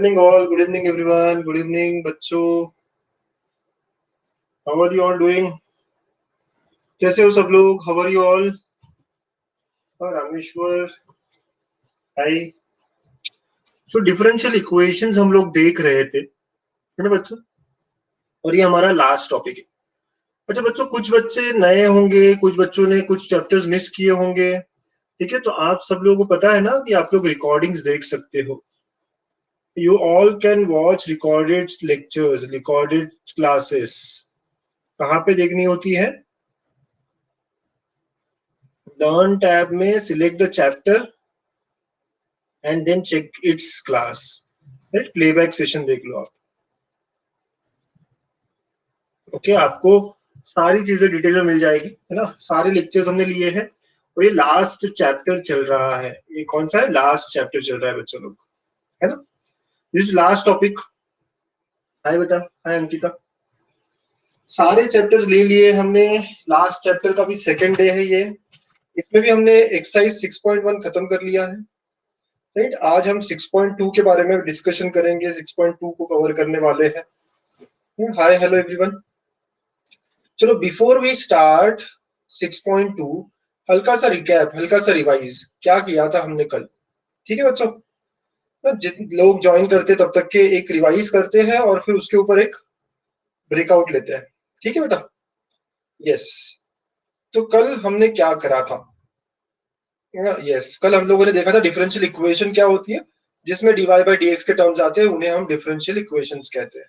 evening all, good evening everyone, good evening बच्चों. How are you all doing? कैसे हो सब लोग? How are you all? और रामेश्वर, हाय. So डिफरेंशियल इक्वेशंस हम लोग देख रहे थे, है ना बच्चों? और ये हमारा लास्ट टॉपिक है. अच्छा बच्चों, कुछ बच्चे नए होंगे, कुछ बच्चों ने कुछ चैप्टर्स मिस किए होंगे, ठीक है? तो आप सब लोगों को पता है ना कि आप लोग रिकॉर्डिंग्स देख सकते हो. You all can watch recorded lectures, recorded classes. कहाँ पे देखनी होती है? लर्न टैब में select the chapter and then check its class. Right, playback session देख लो आप. ओके, आपको सारी चीजें डिटेल में मिल जाएगी, है ना? सारे लेक्चर्स हमने लिए हैं और ये लास्ट चैप्टर चल रहा है. ये कौन सा है? लास्ट चैप्टर चल रहा है बच्चों लोग, है ना? This last topic. हाय बेटा, हाय अंकिता. सारे चैप्टर्स ले लिए हमने. लास्ट चैप्टर का भी सेकेंड डे है ये. इसमें भी हमने एक्सरसाइज 6.1 खत्म कर लिया है. राइट, आज हम 6.2 के बारे में डिस्कशन करेंगे. 6.2 को कवर करने वाले हैं. Hi hello everyone. चलो बिफोर वी स्टार्ट 6.2, हल्का सा रिकैप, हल्का सा रिवाइज क्या किया था हमने कल. ठीक है बच्चों? जितने लोग ज्वाइन करते तब तक के एक रिवाइज करते हैं और फिर उसके ऊपर एक ब्रेकआउट लेते हैं. ठीक है बेटा? यस. तो कल हमने क्या करा था? यस, कल हम लोगों ने देखा था डिफरेंशियल इक्वेशन क्या होती है, जिसमें dy बाई dx के टर्म्स आते हैं, उन्हें हम डिफरेंशियल इक्वेशंस कहते हैं.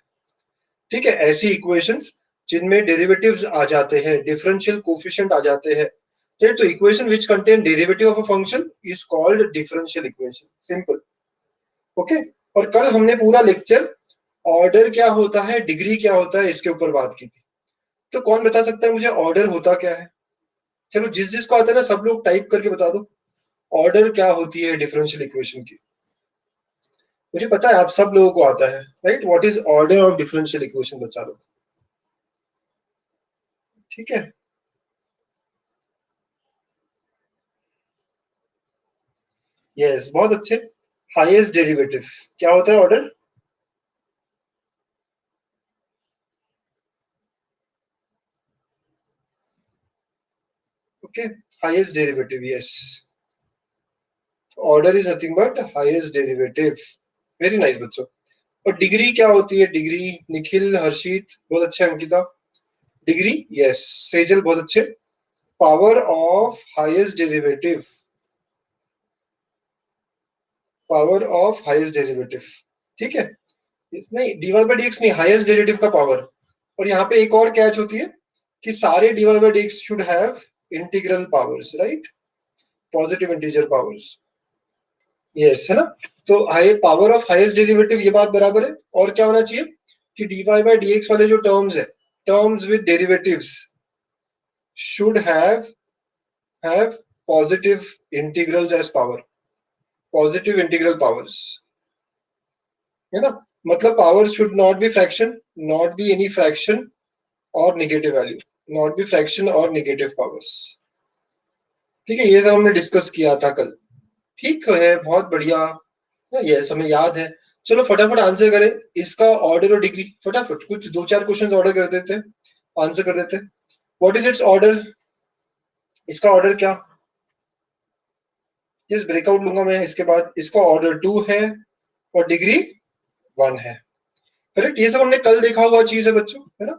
ठीक है, ऐसी इक्वेशंस जिनमें डेरिवेटिव्स आ जाते हैं, डिफरेंशियल कोफिशिएंट आ जाते हैं. तो equation which contain derivative of a function is called differential equation. Simple. Okay. और कल हमने पूरा लेक्चर ऑर्डर क्या होता है, डिग्री क्या होता है, इसके ऊपर बात की थी. तो कौन बता सकता है मुझे ऑर्डर होता क्या है? चलो जिस जिसको आता है ना, सब लोग टाइप करके बता दो ऑर्डर क्या होती है डिफरेंशियल इक्वेशन की. मुझे पता है आप सब लोगों को आता है. Right, what is order of differential equation बता लो. ठीक है. यस, बहुत अच्छे. हाईएस्ट डेरिवेटिव क्या होता है? Order. Okay, highest derivative. Yes, order is nothing but highest derivative. Very nice बच्चों. और डिग्री क्या होती है? डिग्री, निखिल, हर्षित बहुत अच्छे. अंकिता, डिग्री. यस, सेजल बहुत अच्छे. Power of highest derivative. Power of highest derivative. ठीक है. नहीं, dy बाई dx नहीं, हाईएस्ट डेरिवेटिव का पावर. और यहाँ पे एक और कैच होती है कि सारे dy by dx should have integral powers. Right, positive integer powers. Yes, है ना? तो high power of highest derivative, ये बात बराबर है. और क्या होना चाहिए कि dy बाई dx वाले जो टर्म्स है, terms with derivatives should have positive integrals as power. Positive integral powers, है ना? मतलब power should not be fraction, not be any fraction और negative value, not be fraction और नेगेटिव पावर्स. ठीक है, ये सब हमने डिस्कस किया था कल. ठीक है, बहुत बढ़िया. यस, हमें याद है. चलो फटाफट आंसर करें इसका ऑर्डर और डिग्री. फटाफट कुछ दो चार क्वेश्चंस ऑर्डर कर देते हैं, आंसर कर देते हैं. What is it's order? इसका ऑर्डर क्या? जिस ब्रेकआउट लूंगा मैं इसके बाद. इसका ऑर्डर 2 है और डिग्री 1 है. करेक्ट. ये सब हमने कल देखा हुआ चीज है बच्चों, है ना?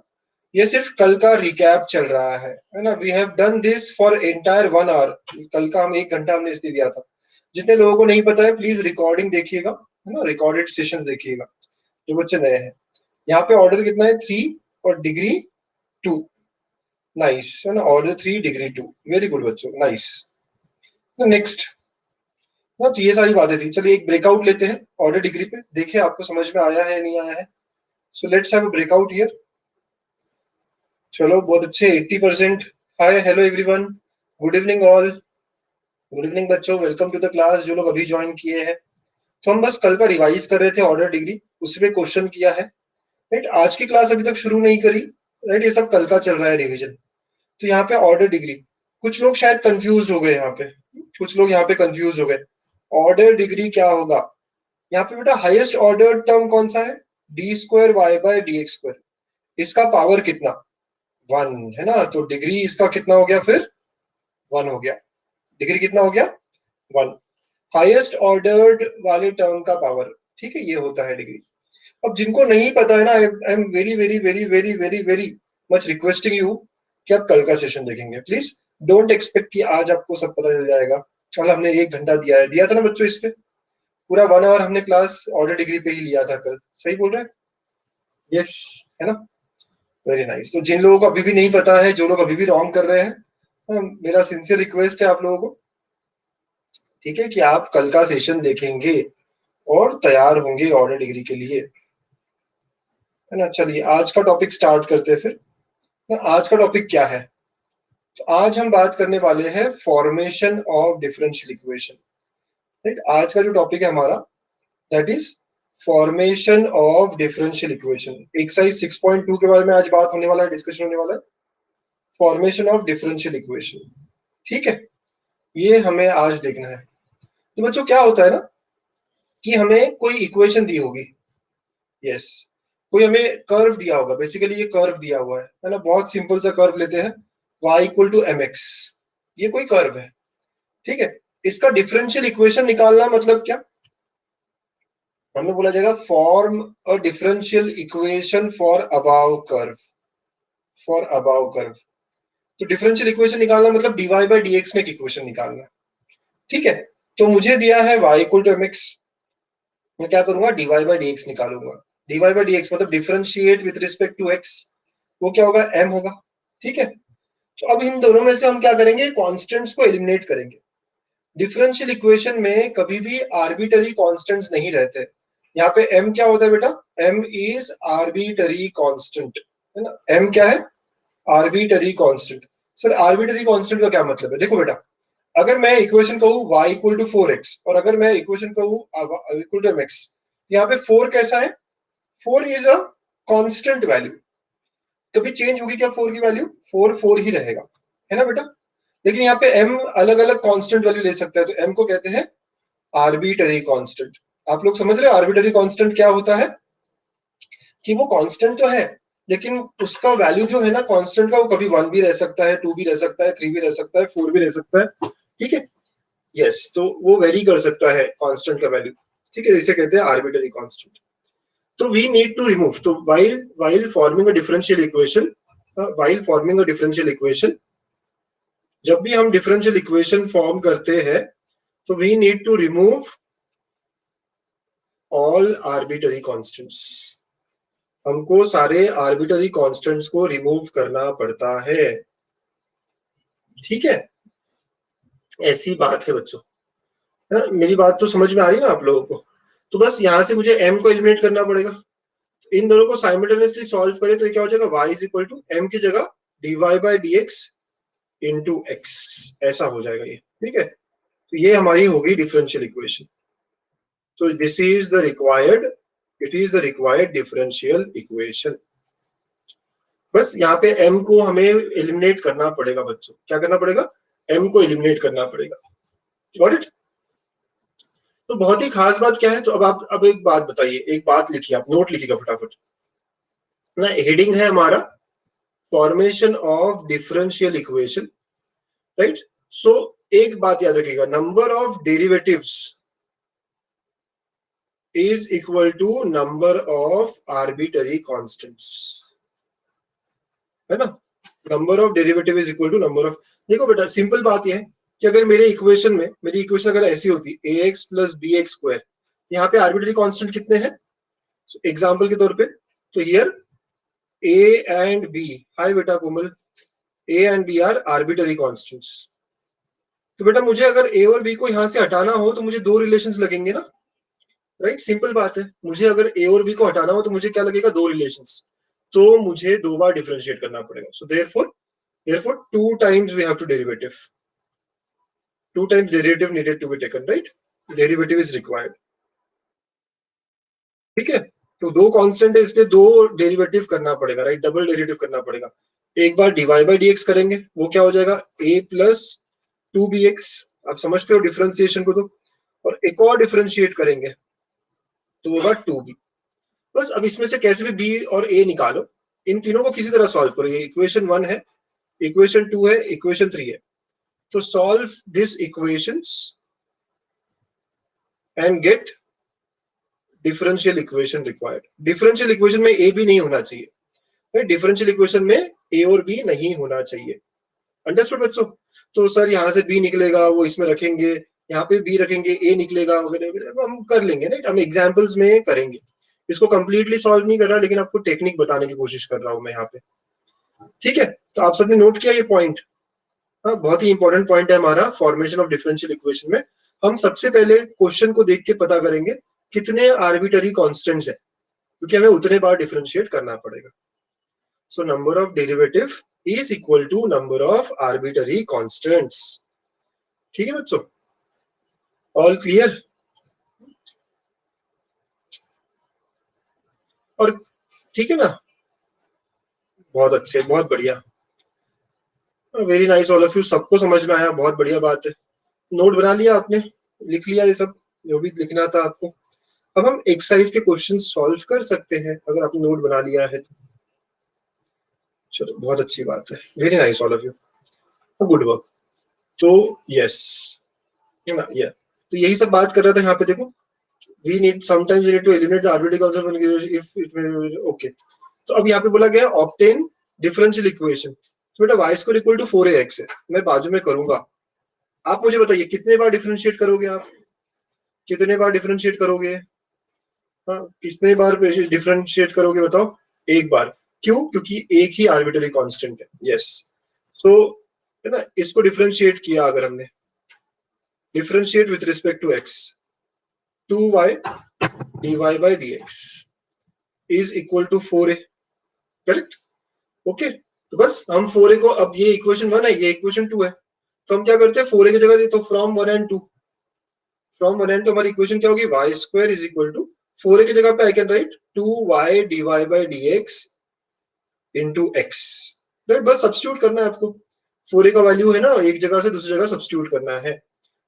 ये सिर्फ कल का रिकैप चल रहा है ना? We have done this for entire 1 hour. कल का हम 1 घंटा हमने इसलिए दिया था. जितने लोगों को नहीं पता है प्लीज रिकॉर्डिंग देखिएगा, है ना? रिकॉर्डेड सेशंस देखिएगा जो बच्चे नए हैं. यहाँ पे ऑर्डर कितना है? 3 और डिग्री 2. नाइस, है ना? Order 3, degree 2. वेरी गुड बच्चों, नाइस. नेक्स्ट ना, तो ये सारी बातें थी. चलिए एक ब्रेकआउट लेते हैं ऑर्डर डिग्री पे. देखिए आपको समझ में आया है नहीं आया है. So let's have a breakout here. चलो बहुत अच्छे, 80%. Hi hello everyone, good evening all. Good evening बच्चों, वेलकम टू द क्लास. जो लोग अभी ज्वाइन किए हैं, तो हम बस कल का रिवाइज कर रहे थे ऑर्डर डिग्री, उसमें क्वेश्चन किया है. राइट, आज की क्लास अभी तक शुरू नहीं करी. राइट, ये सब कल का चल रहा है रिवीजन. तो यहाँ पे ऑर्डर डिग्री, कुछ लोग शायद कंफ्यूज हो गए. यहाँ पे कुछ लोग यहाँ पे कंफ्यूज हो गए. ऑर्डर डिग्री क्या होगा? यहाँ पे बेटा हाईएस्ट ऑर्डर टर्म कौन सा है, d square y by d x square, इसका पावर कितना, 1 है ना, तो डिग्री इसका कितना हो गया फिर 1 हो गया, डिग्री कितना हो गया 1, हाईएस्ट ऑर्डर्ड वाले टर्म का पावर, ठीक है, ये होता है डिग्री। अब जिनको नहीं पता है ना, I am very very very very very very much requesting you कि आप कल का सेशन देखेंगे प्लीज। डोंट एक्सपेक्ट कि आज आपको सब पता चल जाएगा, कल हमने 1 घंटा दिया था ना बच्चों, इस पे पूरा 1 आवर हमने क्लास ऑर्डर डिग्री पे ही लिया था कल, सही बोल रहे हैं, यस, है ना, वेरी नाइस। तो जिन लोगों को अभी भी नहीं पता है, जो लोग अभी भी रॉन्ग कर रहे हैं, मेरा सिंसियर रिक्वेस्ट है आप लोगों को, ठीक है, कि आप कल का सेशन देखेंगे और तैयार होंगे ऑर्डर डिग्री के लिए, है ना। चलिए आज का टॉपिक स्टार्ट करते हैं फिर ना। आज का टॉपिक क्या है, तो आज हम बात करने वाले हैं formation of differential equation, right. आज का जो टॉपिक है हमारा that is formation of differential equation. Exercise 6.2 के बारे में आज बात होने वाला है, डिस्कशन होने वाला है, फॉर्मेशन ऑफ डिफरेंशियल इक्वेशन, ठीक है, ये हमें आज देखना है। तो बच्चों क्या होता है ना कि हमें कोई इक्वेशन दी होगी, यस, कोई हमें कर्व दिया होगा, बेसिकली ये कर्व दिया हुआ है ना, बहुत सिंपल सा कर्व लेते हैं, y इक्वल टू mx, ये कोई कर्व है, ठीक है। इसका डिफरेंशियल इक्वेशन निकालना मतलब क्या, हमें बोला जाएगा form a differential equation for above curve, for above curve. तो डिफरेंशियल इक्वेशन निकालना मतलब dy बाई dx में एक इक्वेशन निकालना, ठीक है। तो मुझे दिया है y इक्वल टू mx, मैं क्या करूंगा dy बाई dx निकालूंगा, dy बाई dx मतलब differentiate with respect to x, वो क्या होगा m होगा, ठीक है। तो अब इन दोनों में से हम क्या करेंगे, कांस्टेंट्स को एलिमिनेट करेंगे। डिफरेंशियल इक्वेशन में कभी भी आर्बिटरी कांस्टेंट्स नहीं रहते, यहाँ पे m क्या होता है बेटा, m इज आर्बिटरी कांस्टेंट, है ना, m क्या है, arbitrary constant. Sir arbitrary constant का क्या मतलब है, देखो बेटा, अगर मैं इक्वेशन कहूँ y इक्वल टू 4x और अगर मैं इक्वेशन कहूँ इक्वल टू mx, यहाँ पे 4 कैसा है, 4 इज अ कांस्टेंट वैल्यू, कभी चेंज होगी क्या 4 की वैल्यू, 4 4 ही रहेगा, है ना बेटा। लेकिन यहाँ पे m अलग अलग कांस्टेंट वैल्यू ले सकता है, तो m को कहते हैं आर्बिटरी कांस्टेंट। आप लोग समझ रहे हो आर्बिटरी कांस्टेंट क्या होता है, कि वो कांस्टेंट तो है लेकिन उसका वैल्यू जो है ना कांस्टेंट का, वो कभी 1 भी रह सकता है, 2 भी रह सकता है, 3 भी रह सकता है, 4 भी रह सकता है, ठीक है, यस। तो वो वेरी कर सकता है कांस्टेंट का वैल्यू, ठीक है, इसे कहते हैं आर्बिटरी कांस्टेंट। तो वी नीड टू रिमूव, तो while forming a differential equation, while forming a differential equation, जब भी हम डिफरेंशियल इक्वेशन फॉर्म करते हैं तो we need to remove all arbitrary constants, हमको सारे आर्बिटरी कांस्टेंट्स को रिमूव करना पड़ता है, ठीक है, ऐसी बात है बच्चों, है ना। मेरी बात तो समझ में आ रही है ना आप लोगों को। तो बस यहां से मुझे m को एलिमिनेट करना पड़ेगा, इन दोनों को साइमल्टेनियसली सॉल्व करें तो ये क्या हो जाएगा, y is equal to m की जगह dy by dx into x, ऐसा हो जाएगा ये, ठीक है। तो ये हमारी होगी differential equation. So this is the required, it is the required differential equation। बस यहाँ पे m को हमें एलिमिनेट करना पड़ेगा बच्चों, क्या करना पड़ेगा, m को एलिमिनेट करना पड़ेगा, गॉट इट। तो बहुत ही खास बात क्या है, तो अब एक बात बताइए, एक बात लिखिए, आप नोट लिखिएगा फटाफट ना। हेडिंग है हमारा formation of differential equation, right. So एक बात याद रखिएगा, number of derivatives is equal to number of arbitrary constants, है ना, number of derivative is equal to number of. देखो बेटा सिंपल बात यह है कि अगर मेरे इक्वेशन में, मेरी इक्वेशन अगर ऐसी होती ax plus b x square, यहाँ पे आर्बिट्ररी कांस्टेंट कितने हैं, एग्जांपल के तौर पे, तो here a and b, hi बेटा Komal, a and b are arbitrary constants. तो बेटा मुझे अगर a और b को यहाँ से हटाना हो तो मुझे दो रिलेशंस लगेंगे ना, राइट, सिंपल बात है, मुझे अगर a और b को हटाना हो तो मुझे क्या लगेगा, दो रिलेशंस, तो मुझे दो बार डिफरेंशिएट करना पड़ेगा। सो therefore 2 times we have to derivative, 2 times derivative needed to be taken, right, derivative is required, ठीक है। तो दो कांस्टेंट है इसलिए दो डेरिवेटिव करना पड़ेगा, राइट, डबल डेरिवेटिव करना पड़ेगा। एक बार dy बाई dx करेंगे, वो क्या हो जाएगा a प्लस 2bx, आप समझते हो डिफरेंशिएशन को, तो और एक और डिफरेंशिएट करेंगे, तो होगा 2b। बस अब इसमें से कैसे भी b और a निकालो, इन तीनों को किसी तरह सॉल्व करो। ये इक्वेशन 1 है, इक्वेशन 2 है, इक्वेशन 3 है। तो solve this equations and get differential equation required. Differential equation में a b नहीं होना चाहिए, डिफरेंशियल इक्वेशन में a और b नहीं होना चाहिए। अंडरस्टूड बच्चों? तो सर यहाँ से b निकलेगा, वो इसमें रखेंगे, यहाँ पे b रखेंगे, a निकलेगा वगैरह वगैरह, हम कर लेंगे ना, हम एग्जांपल्स में करेंगे। इसको कंप्लीटली सॉल्व नहीं कर रहा, लेकिन आपको टेक्निक बताने की कोशिश कर रहा हूं मैं यहाँ पे। ठीक है, तो आप सबने नोट किया ये पॉइंट? हाँ, बहुत ही इंपॉर्टेंट पॉइंट है हमारा फॉर्मेशन ऑफ डिफरेंशियल इक्वेशन में। हम सबसे पहले क्वेश्चन को देख के पता करेंगे कितने आर्बिटरी कॉन्स्टेंट्स है, क्योंकि हमें उतने बार डिफरेंशिएट करना पड़ेगा। So number of derivative is equal to number of arbitrary constants. ठीक है बच्चों, ऑल क्लियर? और ठीक है ना, बहुत अच्छे, बहुत बढ़िया, very nice all of you, सबको समझ में आया, बहुत बढ़िया बात है। नोट बना लिया आपने, लिख लिया ये सब जो भी लिखना था आपको। अब हम एक्सरसाइज के क्वेश्चन सॉल्व कर सकते हैं अगर आपने नोट बना लिया है तो। चलो बहुत अच्छी बात है, very nice all of you, good work. तो यस, है ना, ये तो यही सब बात कर रहा था यहाँ पे। देखो, we need sometimes we need to eliminate the arbitrary constant if it may, okay। तो अब यहाँ पे बोला गया obtain differential equation। तो बेटा y square equal to 4ax है, मैं बाजू में करूंगा। आप मुझे बताइए कितने बार डिफरेंशिएट करोगे, आप कितने बार डिफरेंशिएट करोगे? हाँ, कितने बार डिफरेंशिएट करोगे बताओ? एक बार। क्यों? क्योंकि एक ही आर्बिट्ररी कांस्टेंट है। यस, सो है ना, इसको डिफरेंशिएट किया अगर हमने, differentiate with respect to x, 2y dy by dx is equal to 4a, correct? Okay, तो बस हम 4a को, अब ये इक्वेशन 1 है, ये इक्वेशन 2 है, तो हम क्या करते हैं 4a की जगह, तो फ्रॉम 1 एंड 2, फ्रॉम 1 एंड 2 हमारी इक्वेशन क्या होगी? y square is equal to 4a की जगह पे I can write 2y dy by dx into x, right? बस सब्स्टिट्यूट करना है आपको, 4a का वैल्यू है ना, एक जगह से दूसरी जगह सब्स्टिट्यूट करना है,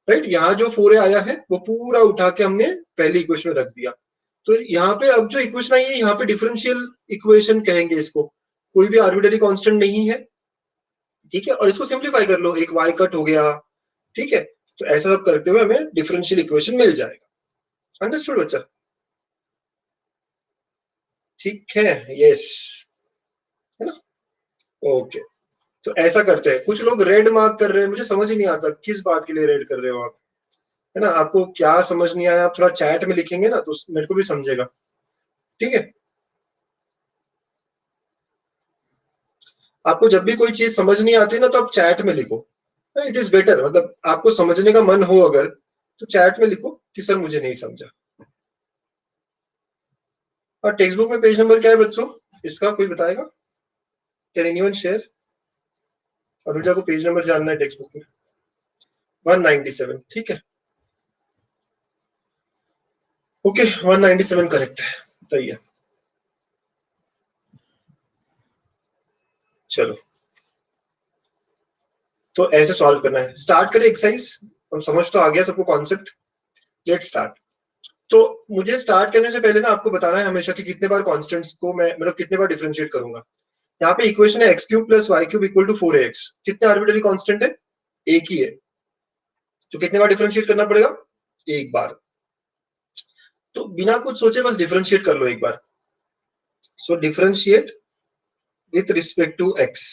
राइट? यहाँ जो 4a आया है वो पूरा उठा के हमने पहली इक्वेशन में रख दिया। तो यहाँ पे अब जो इक्वेशन आई है, यहाँ पे डिफरेंशियल इक्वेशन कहेंगे इसको, कोई भी आर्बिट्ररी कांस्टेंट नहीं है, ठीक है? और इसको सिंप्लीफाई कर लो, एक y कट हो गया, ठीक है? तो ऐसा सब करते हुए हमें डिफरेंशियल इक्वेशन मिल जाएगा। अंडरस्टूड बच्चा? ठीक है, यस, है ना? ओके, तो ऐसा करते हैं। कुछ लोग रेड मार्क कर रहे हैं, मुझे समझ ही नहीं आता किस बात के लिए रेड कर रहे हो आप, है ना? आपको क्या समझ नहीं आया, आप थोड़ा चैट में लिखेंगे ना तो मेरे को भी समझेगा, ठीक है? आपको जब भी कोई चीज समझ नहीं आती ना तो आप चैट में लिखो, इट इज बेटर। मतलब आपको समझने का मन हो अगर, तो चैट में लिखो कि सर मुझे नहीं समझा। और टेक्स्ट बुक में पेज नंबर क्या है बच्चों, इसका कोई बताएगा? Can anyone share? अनुजा को पेज नंबर जानना है टेक्स्ट बुक में, 197, ठीक है? ओके, 197 करेक्ट है, सही है। चलो, तो ऐसे सॉल्व करना है। स्टार्ट करें एक्सरसाइज, हम समझ तो आ गया सबको कॉन्सेप्ट, लेट स्टार्ट। तो मुझे स्टार्ट करने से पहले ना आपको बताना है हमेशा कि कितने बार कॉन्स्टेंट्स को मैं, मतलब कितने बार डिफरेंशिएट करूंगा। यहाँ पे इक्वेशन है x³ + y³ equal to 4ax, कितने आर्बिट्ररी कांस्टेंट है? एक ही है, तो कितने बार डिफरेंशिएट करना पड़ेगा? एक बार। तो बिना कुछ सोचे बस डिफरेंशिएट कर लो एक बार। So differentiate with respect to x,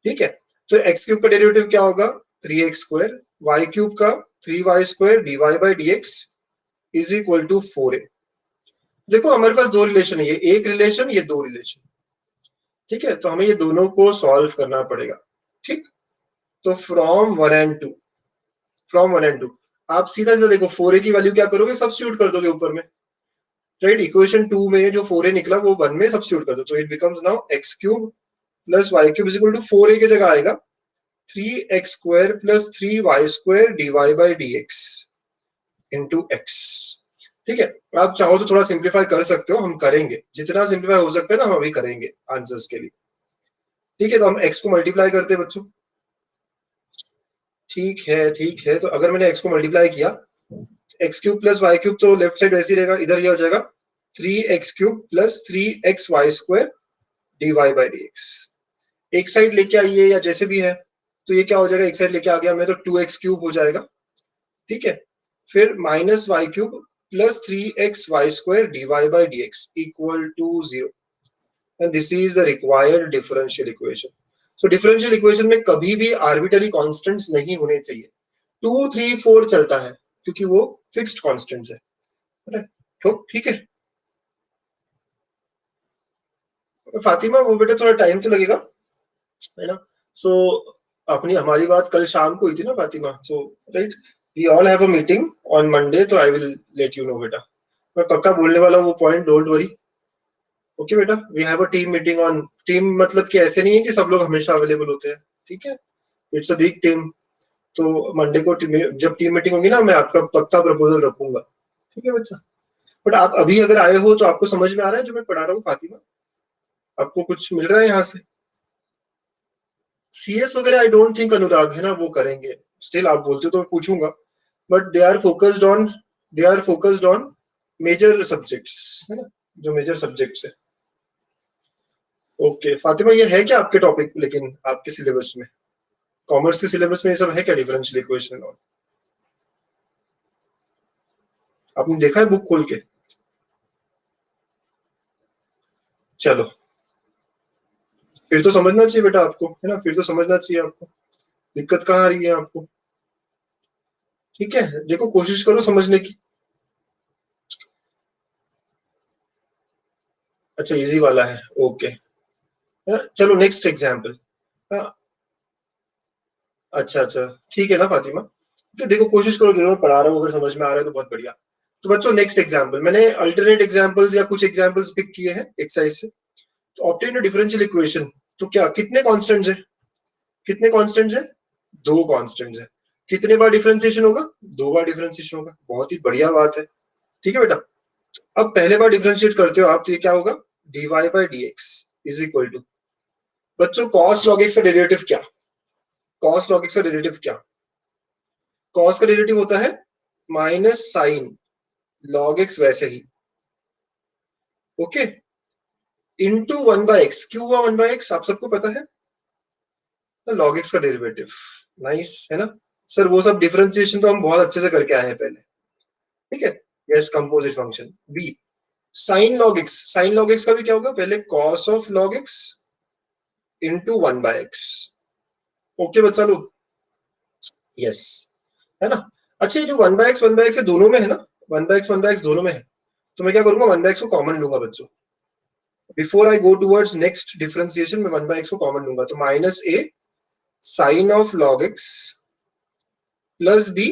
ठीक है? तो x³ का डेरिवेटिव क्या होगा? 3x², y³ का 3y² dy by dx is equal to 4a। देखो हमारे पास दो रिलेशन है, ये एक रिलेशन, ये दो रिलेशन, ठीक है? तो हमें ये दोनों को सॉल्व करना पड़ेगा, ठीक? तो फ्रॉम 1 एंड 2, फ्रॉम 1 एंड 2 आप सीधा सीधा देखो 4a की वैल्यू क्या करोगे? सब्स्टिट्यूट कर दोगे ऊपर में, राइट? इक्वेशन 2 में जो 4a निकला वो 1 में सब्स्टिट्यूट कर दो, तो it becomes now x³ + y³ is equal to 4a की जगह आएगा 3x² + 3y² dy by dx into x, ठीक है? आप चाहो तो थोड़ा सिंप्लीफाई कर सकते हो, हम करेंगे जितना सिंप्लीफाई हो सकता है ना, हम अभी करेंगे आंसर्स के लिए, ठीक है? तो हम x को मल्टीप्लाई करते हैं बच्चों, ठीक है, ठीक है? तो अगर मैंने x को मल्टीप्लाई किया, x cube plus y cube तो लेफ्ट साइड वैसे ही रहेगा, इधर ये हो जाएगा 3x cube plus 3xy square dy by dx। एक साइड लेके आइए या जैसे भी है, तो ये क्या हो जाएगा, एक साइड लेके आ गया मैं तो 2x क्यूब हो जाएगा, ठीक है। फिर minus y cube plus 3xy square dy by dx equal to 0 and this is the required differential equation. So differential equation में कभी भी आर्बिटरी कांस्टेंट्स नहीं होने चाहिए, 2 3 4 चलता है क्योंकि वो फिक्स्ड कांस्टेंट्स है, तो ठीक है। फातिमा वो बेटा थोड़ा टाइम तो लगेगा, है ना। सो अपनी हमारी बात कल शाम को हुई थी ना Fatima, so right we all have a meeting on Monday, तो I will let you know बेटा, मैं पक्का बोलने वाला हूँ वो पॉइंट, डोंट वरी। ओके बेटा, we have a team meeting on, team मतलब कि ऐसे नहीं है कि सब लोग हमेशा अवेलेबल होते हैं, ठीक है, इट्स अ बिग टीम। तो मंडे को जब टीम मीटिंग होगी ना, मैं आपका पक्का प्रपोजल रखूंगा, ठीक है बच्चा। बट आप अभी अगर आए हो तो आपको समझ में आ रहा है जो मैं पढ़ा रहा हूँ फातिमा, आपको कुछ मिल रहा है यहाँ से? सीएस वगैरह आई डोंट थिंक अनुराग है ना वो करेंगे, स्टिल आप बोलते हो तो मैं पूछूंगा, but they are focused on major subjects, है ना, जो मेजर सब्जेक्ट्स है। ओके फातिमा, ये है क्या आपके टॉपिक, लेकिन आपके सिलेबस में, कॉमर्स के सिलेबस में ये सब है क्या, डिफरेंशियल इक्वेशन? और आपने देखा है बुक खोल के? चलो फिर तो समझना चाहिए बेटा आपको, है ना, फिर तो समझना चाहिए आपको, दिक्कत कहाँ आ रही है आपको? ठीक है, देखो कोशिश करो समझने की। अच्छा इजी वाला है, ओके, है ना? चलो नेक्स्ट एग्जाम्पल। अच्छा अच्छा, ठीक है ना फातिमा, तो देखो कोशिश करो, जो मैं पढ़ा रहा हूँ अगर समझ में आ रहा है तो बहुत बढ़िया। तो बच्चों नेक्स्ट एग्जाम्पल, मैंने अल्टरनेट एग्जाम्पल्स या कुछ एग्जाम्पल्स पिक किए हैं एक्सरसाइज से। तो ऑब्टेन अ डिफरेंशियल इक्वेशन, तो क्या कितने कांस्टेंट्स है, कितने कांस्टेंट्स है, दो कांस्टेंट्स है। कितने बार डिफरेंशिएशन होगा, दो बार डिफरेंशिएशन होगा, बहुत ही बढ़िया बात है, ठीक है बेटा। अब पहले बार डिफरेंशिएट करते हो आप तो ये क्या होगा, dy by dx is equal to, बच्चों cos log x का डेरिवेटिव क्या, cos log x का डेरिवेटिव क्या, cos का डेरिवेटिव होता है माइनस साइन log x वैसे ही, ओके, इंटू 1/x, क्यों हुआ 1/x आप सबको पता है, log x का डेरिवेटिव, नाइस है ना। सर वो सब डिफरेंशिएशन तो हम बहुत अच्छे से करके आए हैं पहले, ठीक है। Yes composite function be, sine log x, sine log x का भी क्या होगा, पहले cos of log x into 1/x, okay बच्चा लोग, यस, है ना। अच्छा ये जो 1/x है दोनों में है ना, 1/x दोनों में है, तो मैं क्या करूंगा 1/x को कॉमन लूंगा बच्चों, before I go towards next differentiation में 1/x को कॉमन लूंगा, तो minus a sine of log x plus b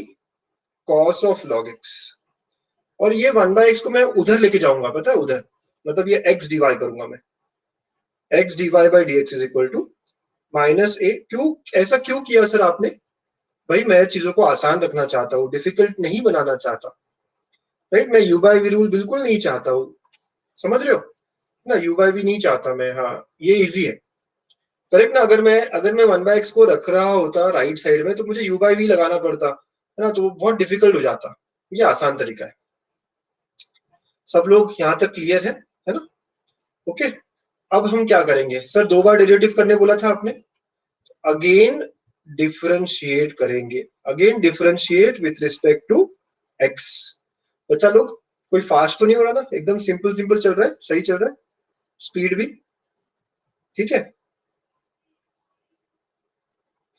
cos of log x, और ये 1/x को मैं उधर लेके जाऊंगा, पता है उधर, मतलब ये x डिवाइड करूंगा मैं, x divide by dx is equal to minus a, क्यों ऐसा क्यों किया सर आपने, भाई मैं चीजों को आसान रखना चाहता हूँ, डिफिकल्ट नहीं बनाना चाहता, राइट, मैं u बाई वी रूल बिल्कुल नहीं चाहता हूँ, समझ रहे हो ना, u बाई वी नहीं चाहता मैं, हाँ ये इजी है, करेक्ट ना। अगर मैं 1/x को रख रहा होता राइट साइड में तो मुझे u बाई वी लगाना पड़ता, है ना, तो वो बहुत डिफिकल्ट हो जाता, ये आसान तरीका है। सब लोग यहाँ तक क्लियर है ना, ओके। अब हम क्या करेंगे, सर दो बार डेरिवेटिव करने बोला था आपने, अगेन डिफरेंशिएट करेंगे, again differentiate with respect to x। बच्चा लोग कोई फास्ट तो नहीं हो रहा ना, एकदम सिंपल सिंपल चल रहा है, सही चल रहा है, स्पीड भी ठीक है,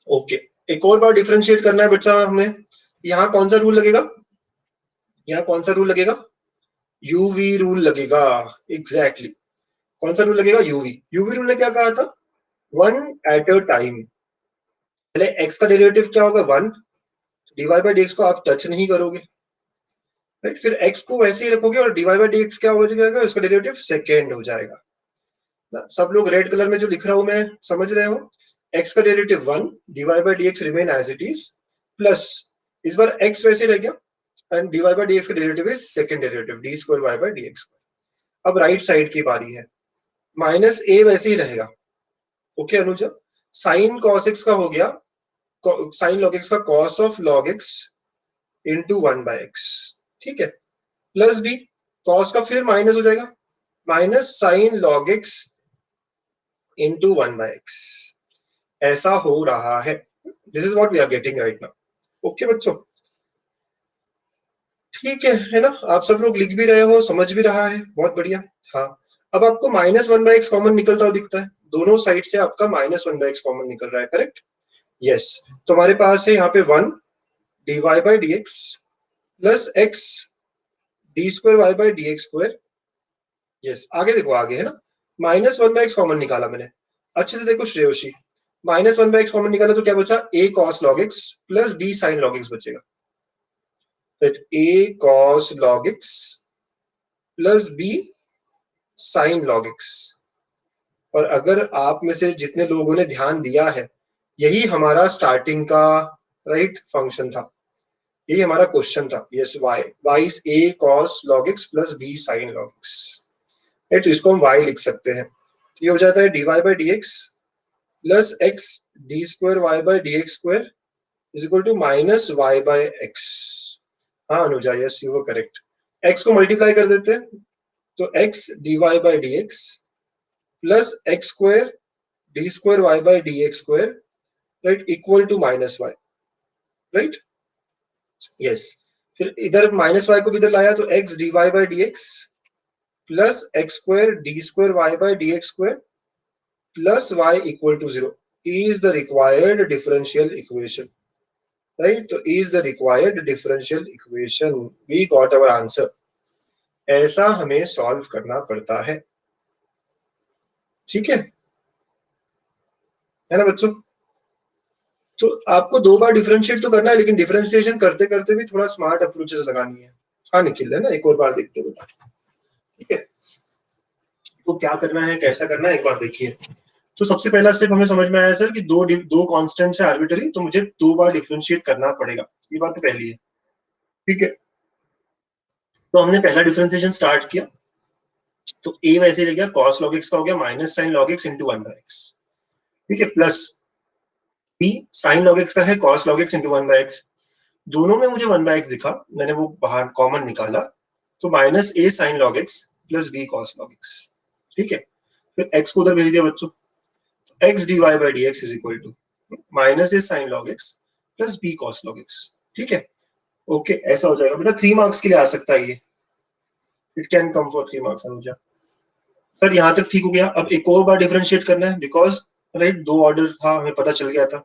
ओके। एक और बार डिफरेंशिएट करना है बच्चा हमें, यहाँ कौन सा रूल लगेगा, यहाँ कौन सा रूल लगेगा, यूवी रूल लगेगा, एग्जैक्टली exactly. कौन सा रूल लगेगा, यूवी, यूवी रूल ने क्या कहा था, वन एट अ टाइम, पहले x का डेरिवेटिव क्या होगा 1, डिवाइड बाई dx को आप टच नहीं करोगे, राइट, फिर x को वैसे ही रखोगे और डिवाइड बाई dx क्या हो जाएगा, उसका डेरिवेटिव सेकेंड हो जाएगा ना। सब लोग रेड कलर में जो लिख रहा हूं मैं, समझ रहे हो, x का derivative 1, divide by dx remain as it is, plus इस बार x वैसे रह गया एंड डिवाइड बाई dx का derivative is second derivative d square y by dx। अब राइट साइड की बारी है, माइनस a वैसे ही रहेगा, okay Anuja, sine cos x का हो गया साइन log x का cos of log x into 1/x, ठीक है, प्लस बी कॉस का फिर माइनस हो जाएगा, minus sine log x into 1/x। ऐसा हो रहा है, this is what we are getting right now. Okay बच्चों, ठीक है ना, आप सब लोग लिख भी रहे हो, समझ भी रहा है, बहुत बढ़िया। हाँ, अब आपको -1/x कॉमन निकलता हुआ दिखता है, दोनों साइड से आपका -1/x कॉमन निकल रहा है, करेक्ट? यस, तो हमारे पास है यहाँ पे 1 dy/dx plus x d²y/dx²। Yes, आगे देखो, आगे है ना, -1/x कॉमन निकाला मैंने, अच्छे से देखो श्रेयोशी, -1/x कॉमन निकाला तो क्या बचा, a cos log x plus b sin log x बचेगा। a cos log x plus b sin log x। और अगर आप में से जितने लोगों ने ध्यान दिया है, यही हमारा स्टार्टिंग का राइट फंक्शन था, यही हमारा क्वेश्चन था। Yes, y is a cos log x plus b sin log x। तो इसको हम y लिख सकते हैं, तो ये हो जाता है dy/dx plus x d²y/dx² is equal to -y/x। हाँ Anuja, yes you were correct. x को मल्टीप्लाई कर देते हैं, तो x dy/dx plus x² d²y/dx² right equal to -y, right? Yes, फिर इधर -y को भी इधर लाया, तो x dy/dx plus x² d²y/dx² plus y equal to 0 is the required differential equation, right? तो is the required differential equation, we got our answer। ऐसा हमें सॉल्व करना पड़ता है, ठीक है ना बच्चों? तो आपको 2 बार डिफरेंशिएट तो करना है, लेकिन डिफरेंशिएशन करते करते भी थोड़ा स्मार्ट अप्रोचेस लगानी है। हाँ निखिल, है ना, एक और बार देखते हो, ठीक है? तो क्या करना है, कैसा करना है, एक बार देखिए। तो सबसे पहला स्टेप हमें समझ में आया सर कि दो कांस्टेंट है आर्बिट्ररी, तो मुझे 2 बार डिफरेंशिएट करना पड़ेगा, ये बात तो पहली है, ठीक है? तो हमने पहला डिफरेंशिएशन स्टार्ट किया, तो a वैसे रह गया, cos log x का हो गया minus sine log x into 1/x, ठीक है, plus b sine log x का है cos log x into 1/x। दोनों में मुझे 1/x दिखा, मैंने वो बाहर कॉमन निकाला, तो minus a sine log x plus b cos log x, ठीक है? फिर x को उधर भेज दिया बच्चों, x dy/dx is equal to minus a sine log x plus b cos log x, ठीक है? ओके, ऐसा हो जाएगा बेटा, 3 मार्क्स के लिए आ सकता है ये, it can come for 3 marks Anuja. Sir यहाँ तक ठीक हो गया, अब एक और बार डिफरेंशिएट करना है, बिकॉज राइट 2 ऑर्डर था, हमें पता चल गया था।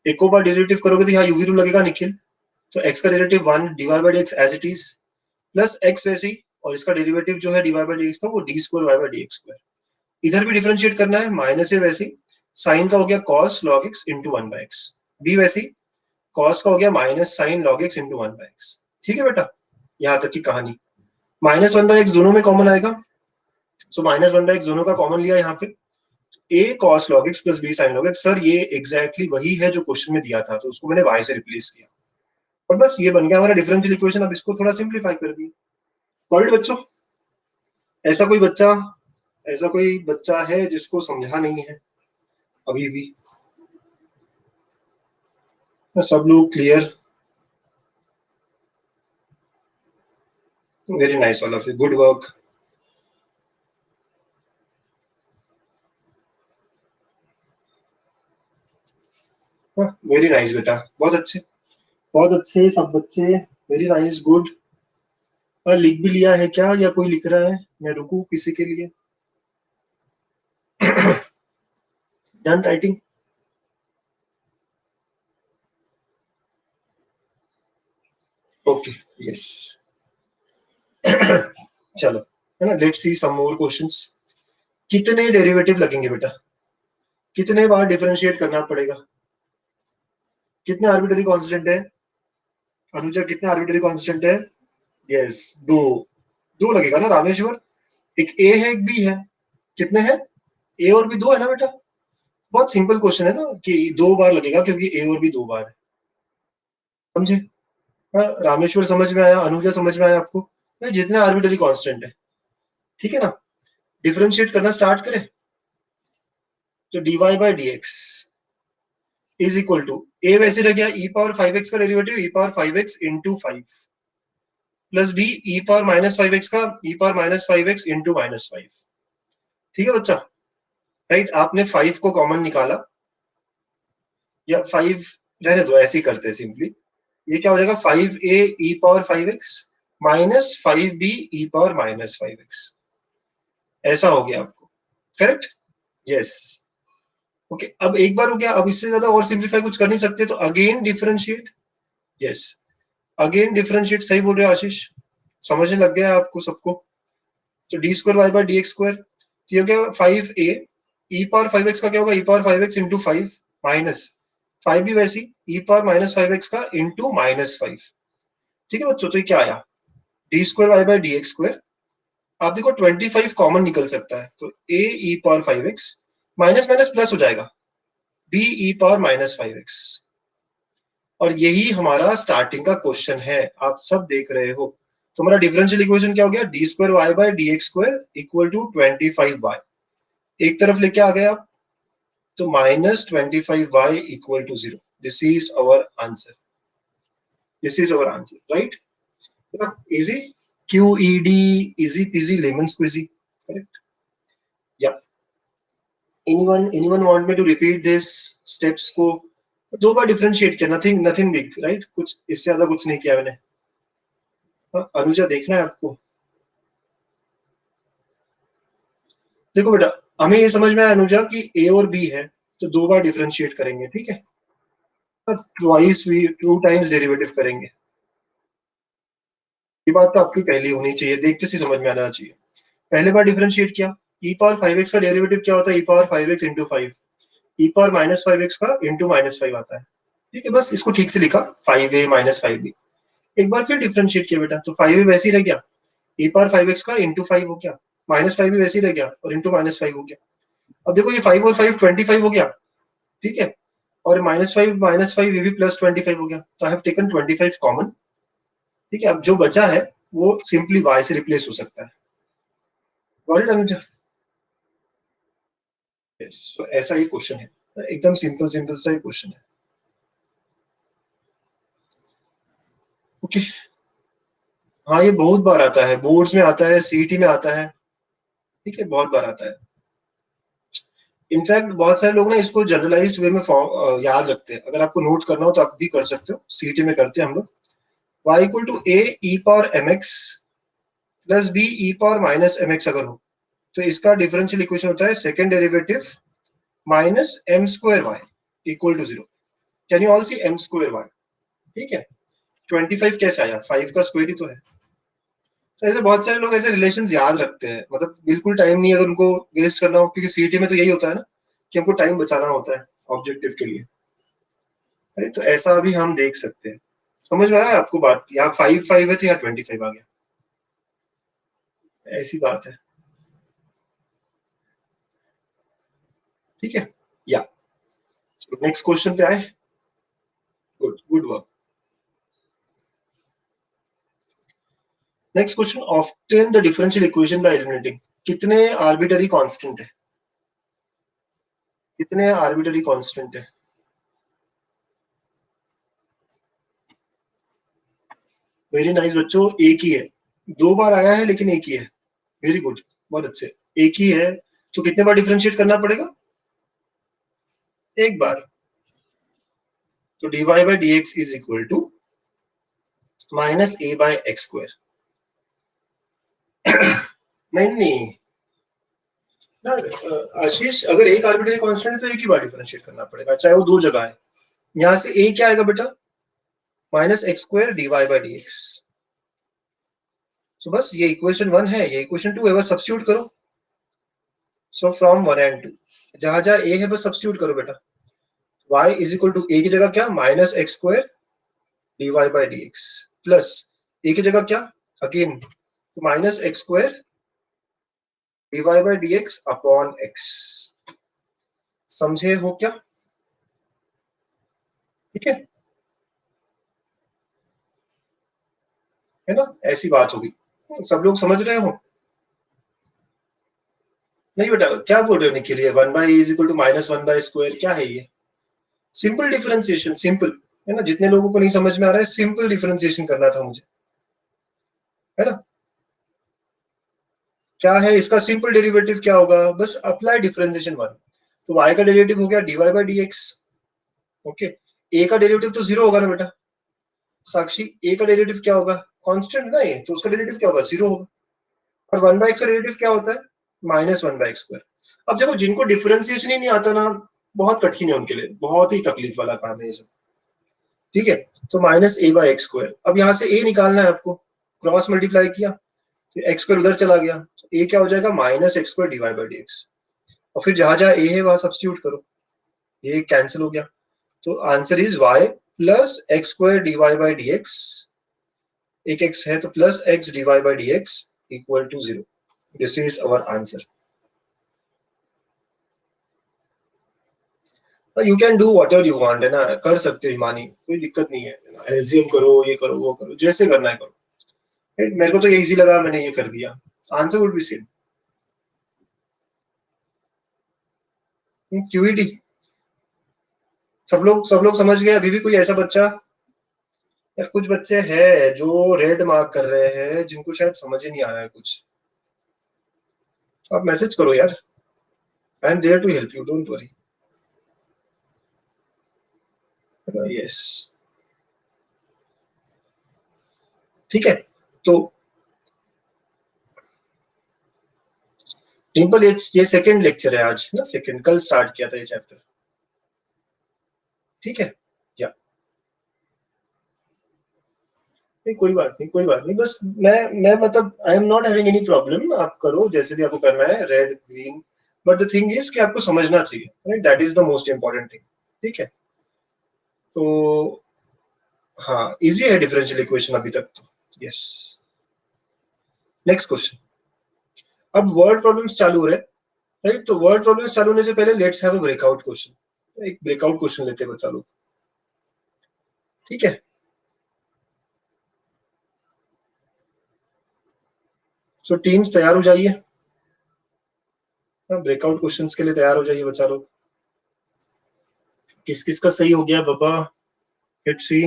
एक और बार डेरिवेटिव करोगे तो यहाँ यूवी रूल लगेगा निखिल, तो x का derivative 1 dy/dx as it is plus x वैसे ही, और इसका डेरिवेटिव जो है dy/dx का वो d²y/dx²। इधर भी डिफरेंशिएट करना है, माइनस है वैसे ही, साइन का हो गया cos log x into 1/x, b वैसे ही cos का हो गया minus sine log x into 1/x, ठीक है बेटा? यहाँ तक की कहानी। -1/x दोनों में कॉमन आएगा, सो -1/x दोनों का कॉमन लिया यहाँ पे, a cos log x plus b sin log x। Sir ये एग्जैक्टली वही है जो क्वेश्चन में दिया था, तो उसको मैंने y से रिप्लेस किया, और बस ये बन गया हमारा डिफरेंशियल इक्वेशन। अब इसको थोड़ा सिंप्लीफाई कर दिया। वर्ड बच्चों, ऐसा कोई बच्चा है जिसको समझा नहीं है अभी भी? सब लोग clear? Very nice all of you, good work. Very nice बेटा, बहुत अच्छे सब बच्चे, वेरी नाइस, गुड। और लिख भी लिया है क्या, या कोई लिख रहा है, मैं रुकू किसी के लिए? Done writing? Okay, yes. चलो, है ना, let's see some more questions. कितने डेरिवेटिव लगेंगे बेटा, कितने बार डिफरेंशिएट करना पड़ेगा? कितने आर्बिट्ररी कांस्टेंट है अनुजा, कितने आर्बिट्ररी कांस्टेंट है? यस, दो लगेगा ना रामेश्वर, एक ए है एक बी है, कितने हैं? ए और बी 2 है ना बेटा? बहुत सिंपल क्वेश्चन है ना, कि 2 बार लगेगा क्योंकि ए और बी 2 बार है, समझे? हाँ, रामेश्वर समझ में आया, अनुजा समझ में आया आपको? भाई जितने आर्बिट्ररी कांस्टेंट है, ठीक है ना, डिफरेंशिएट करना स्टार्ट करें, तो dy/dx इज इक्वल टू, ए वैसे रह गया e⁴ का derivative e⁴ into 5, plus b e power minus 5x का e power minus 5x into minus 5। ठीक है बच्चा, राइट। आपने 5 को कॉमन निकाला, या 5 रहने दो, ऐसे ही करते हैं सिंपली। ये क्या हो जाएगा, 5a ई पावर 5x माइनस 5b ई पावर माइनस 5x, ऐसा हो गया आपको, करेक्ट? यस। ओके, अब एक बार हो गया, अब इससे ज्यादा और सिंप्लीफाई कुछ कर नहीं सकते, तो again differentiate. Yes, again differentiate, सही बोल रहे हो आशीष, समझने लग गया आपको सबको। तो d square y by d x square, ये हो गया 5a ई पावर 5x का क्या होगा, ई पावर 5x इंटू 5 माइनस 5 भी वैसी ई पावर माइनस 5x का इंटू माइनस 5। ठीक है बच्चों, तो ये क्या आया, d square y by d x square. आप देखो 25 कॉमन निकल सकता है, तो a e power 5x minus minus plus हो जाएगा, b ई पावर माइनस 5x। और यही हमारा स्टार्टिंग का क्वेश्चन है, आप सब देख रहे हो। तो हमारा डिफरेंशियल इक्वेशन क्या हो गया, d square y by d x square equal to 25y। एक तरफ लेके आ गए आप, तो minus 25y equal to 0। This is our answer, this is our answer, right? Easy, QED, easy peasy lemon squeezy, correct? या anyone want me to repeat this steps को? दो बार डिफरेंशिएट किया, नथिंग बिग, राइट? कुछ इससे ज्यादा कुछ नहीं किया मैंने। अनुजा देखना है आपको? देखो बेटा, हमें ये समझ में आया अनुजा कि a और b है, तो दो बार डिफरेंशिएट करेंगे, ठीक है? ट्वाइस भी 2 टाइम्स डेरिवेटिव करेंगे। ये बात तो आपकी पहली होनी चाहिए, देखते से समझ में आना चाहिए। पहले बार डिफरेंशिएट किया, e पावर 5x का डेरिवेटिव क्या होता है, e power 5x into 5, e power minus 5x का इंटू माइनस 5 आता है। ठीक है, बस इसको ठीक से लिखा, 5a माइनस 5b। एक बार फिर डिफरेंशिएट किया बेटा, तो 5a वैसे ही रह गया, e पावर 5x का इंटू 5 हो गया, माइनस 5 भी वैसे ही रह गया और इंटू माइनस 5 हो गया। अब देखो ये 5 और 5 25 हो गया, ठीक है? और माइनस 5 ये भी प्लस 25 हो गया, तो आई हैव टेकन 25 कॉमन। ठीक है, अब जो बचा है वो सिंपली y से रिप्लेस हो सकता है। Got it Anuja? यस, तो ऐसा ही क्वेश्चन है, एकदम सिंपल सा ही क्वेश्चन है। ओके, हाँ ये बहुत बार आता है, बोर्ड्स में आता है, सीईटी में आता है, ठीक है, बहुत बार आता है। इनफैक्ट बहुत सारे लोग ना इसको जनरलाइज्ड वे में याद रखते हैं। अगर आपको नोट करना हो तो आप भी कर सकते हो, सीईटी में करते हैं हम लोग। y equal to a e power mx plus b e power minus mx अगर हो, तो इसका डिफरेंशियल इक्वेशन होता है second derivative minus m square y equal to 0। Can you all see m square y? ठीक है, 25 कैसे आया, 5 का स्क्वायर ही तो है। तो ऐसे बहुत सारे लोग ऐसे रिलेशंस याद रखते हैं, मतलब बिल्कुल टाइम नहीं अगर उनको वेस्ट करना हो, क्योंकि सीईटी में तो यही होता है ना कि हमको टाइम बचाना होता है ऑब्जेक्टिव के लिए। तो ऐसा भी हम देख सकते हैं। समझ में आ रहा है आपको बात? यहाँ 5 है तो यहाँ 25 आ गया, ऐसी बात है। ठीक है, या नेक्स्ट क्वेश्चन पे आए। Good, good work. Next question, obtain the differential equation by eliminating. कितने आर्बिटरी कांस्टेंट है, कितने आर्बिटरी कांस्टेंट है? वेरी नाइस बच्चों, एक ही है, दो बार आया है लेकिन एक ही है। वेरी गुड, बहुत अच्छे, एक ही है। तो कितने बार डिफरेंशिएट करना पड़ेगा? एक बार। तो dy by dx is equal to minus a by x square. नहीं ना आशीष, अगर एक आर्बिट्ररी कांस्टेंट है तो एक ही बार डिफरेंशिएट करना पड़ेगा, चाहे वो दो जगह है। यहां से a क्या आएगा बेटा, minus x square dy by dx। सो बस ये इक्वेशन 1 है, ये इक्वेशन 2 है, बस सब्स्टिट्यूट करो। सो फ्रॉम 1 and 2, जहां जहां a है बस सब्स्टिट्यूट करो बेटा। y is equal to a की जगह क्या, minus x square dy by dx, plus a की जगह क्या, again minus x square dy by dx upon x। समझे हो क्या? ठीक है ना, ऐसी बात होगी। सब लोग समझ रहे हो? नहीं बेटा, क्या बोल रहे हो निखिल, ये 1 by is equal to minus 1 by square, क्या है ये? सिंपल डिफरेंशिएशन, सिंपल है ना। जितने लोगों को नहीं समझ में आ रहा है, सिंपल डिफरेंशिएशन करना था मुझे। है ना। क्या है इसका सिंपल डेरिवेटिव, क्या होगा, बस अप्लाई डिफरेंशिएशन वन, तो y का डेरिवेटिव हो गया dy by d x. Okay, a का डेरिवेटिव तो जीरो होगा ना बेटा साक्षी, a का डेरिवेटिव क्या होगा, कांस्टेंट है ना ये, तो उसका डेरिवेटिव क्या होगा, जीरो होगा। और वन बाई एक्स का डेरिवेटिव क्या होता है, minus one by x square. अब देखो जिनको डिफरेंशिएशन ही नहीं आता ना, बहुत कठिन है उनके लिए, बहुत ही तकलीफ वाला काम है ये सब। ठीक है, तो minus A by x square, अब यहाँ से a निकालना है आपको, क्रॉस मल्टीप्लाई किया तो एक्स स्क्वायर उधर चला गया, तो a क्या हो जाएगा, minus x square divide by d x. और फिर जहां जहां a है वहां सब्स्टिट्यूट करो, ये कैंसिल हो गया, तो answer is y plus x square divide by d x, एक x है तो plus x divide by d x equal to zero. This is our answer. You can do whatever you want, है ना, कर सकते हो हिमानी, कोई दिक्कत नहीं है, एलसीएम करो, ये करो वो करो, जैसे करना है करो। मेरे को तो ये इजी लगा, मैंने ये कर दिया, आंसर वुड बी सेम। क्यूईडी सब लोग समझ गए, अभी भी कोई ऐसा बच्चा, यार कुछ बच्चे हैं जो रेड मार्क कर रहे हैं, जिनको शायद समझ ही नहीं आ रहा है कुछ, आप मैसेज करो यार, I am there to help you, don't worry. Yes, ठीक है। तो डिम्पल, ये सेकंड लेक्चर है आज ना, सेकंड, कल स्टार्ट किया था ये चैप्टर, ठीक है। या नहीं, कोई बात नहीं, कोई बात नहीं, बस मैं मतलब I am not having any problem, आप करो जैसे भी आपको करना है, red green, but the thing is कि आपको समझना चाहिए, right, that is the most important thing, ठीक है। तो हाँ, इजी है डिफरेंशियल इक्वेशन अभी तक तो, यस। नेक्स्ट क्वेश्चन, अब वर्ड प्रॉब्लम्स चालू हो रहे, राइट, तो वर्ड प्रॉब्लम्स चालू होने से पहले let's have a breakout question, एक ब्रेकआउट क्वेश्चन लेते हैं बच्चा लोग, ठीक है। सो टीम्स तैयार हो जाइए, ब्रेकआउट क्वेश्चंस के लिए तैयार हो जाइए बच्चा लोग। किस किस का सही हो गया बाबा, लेट्स सी।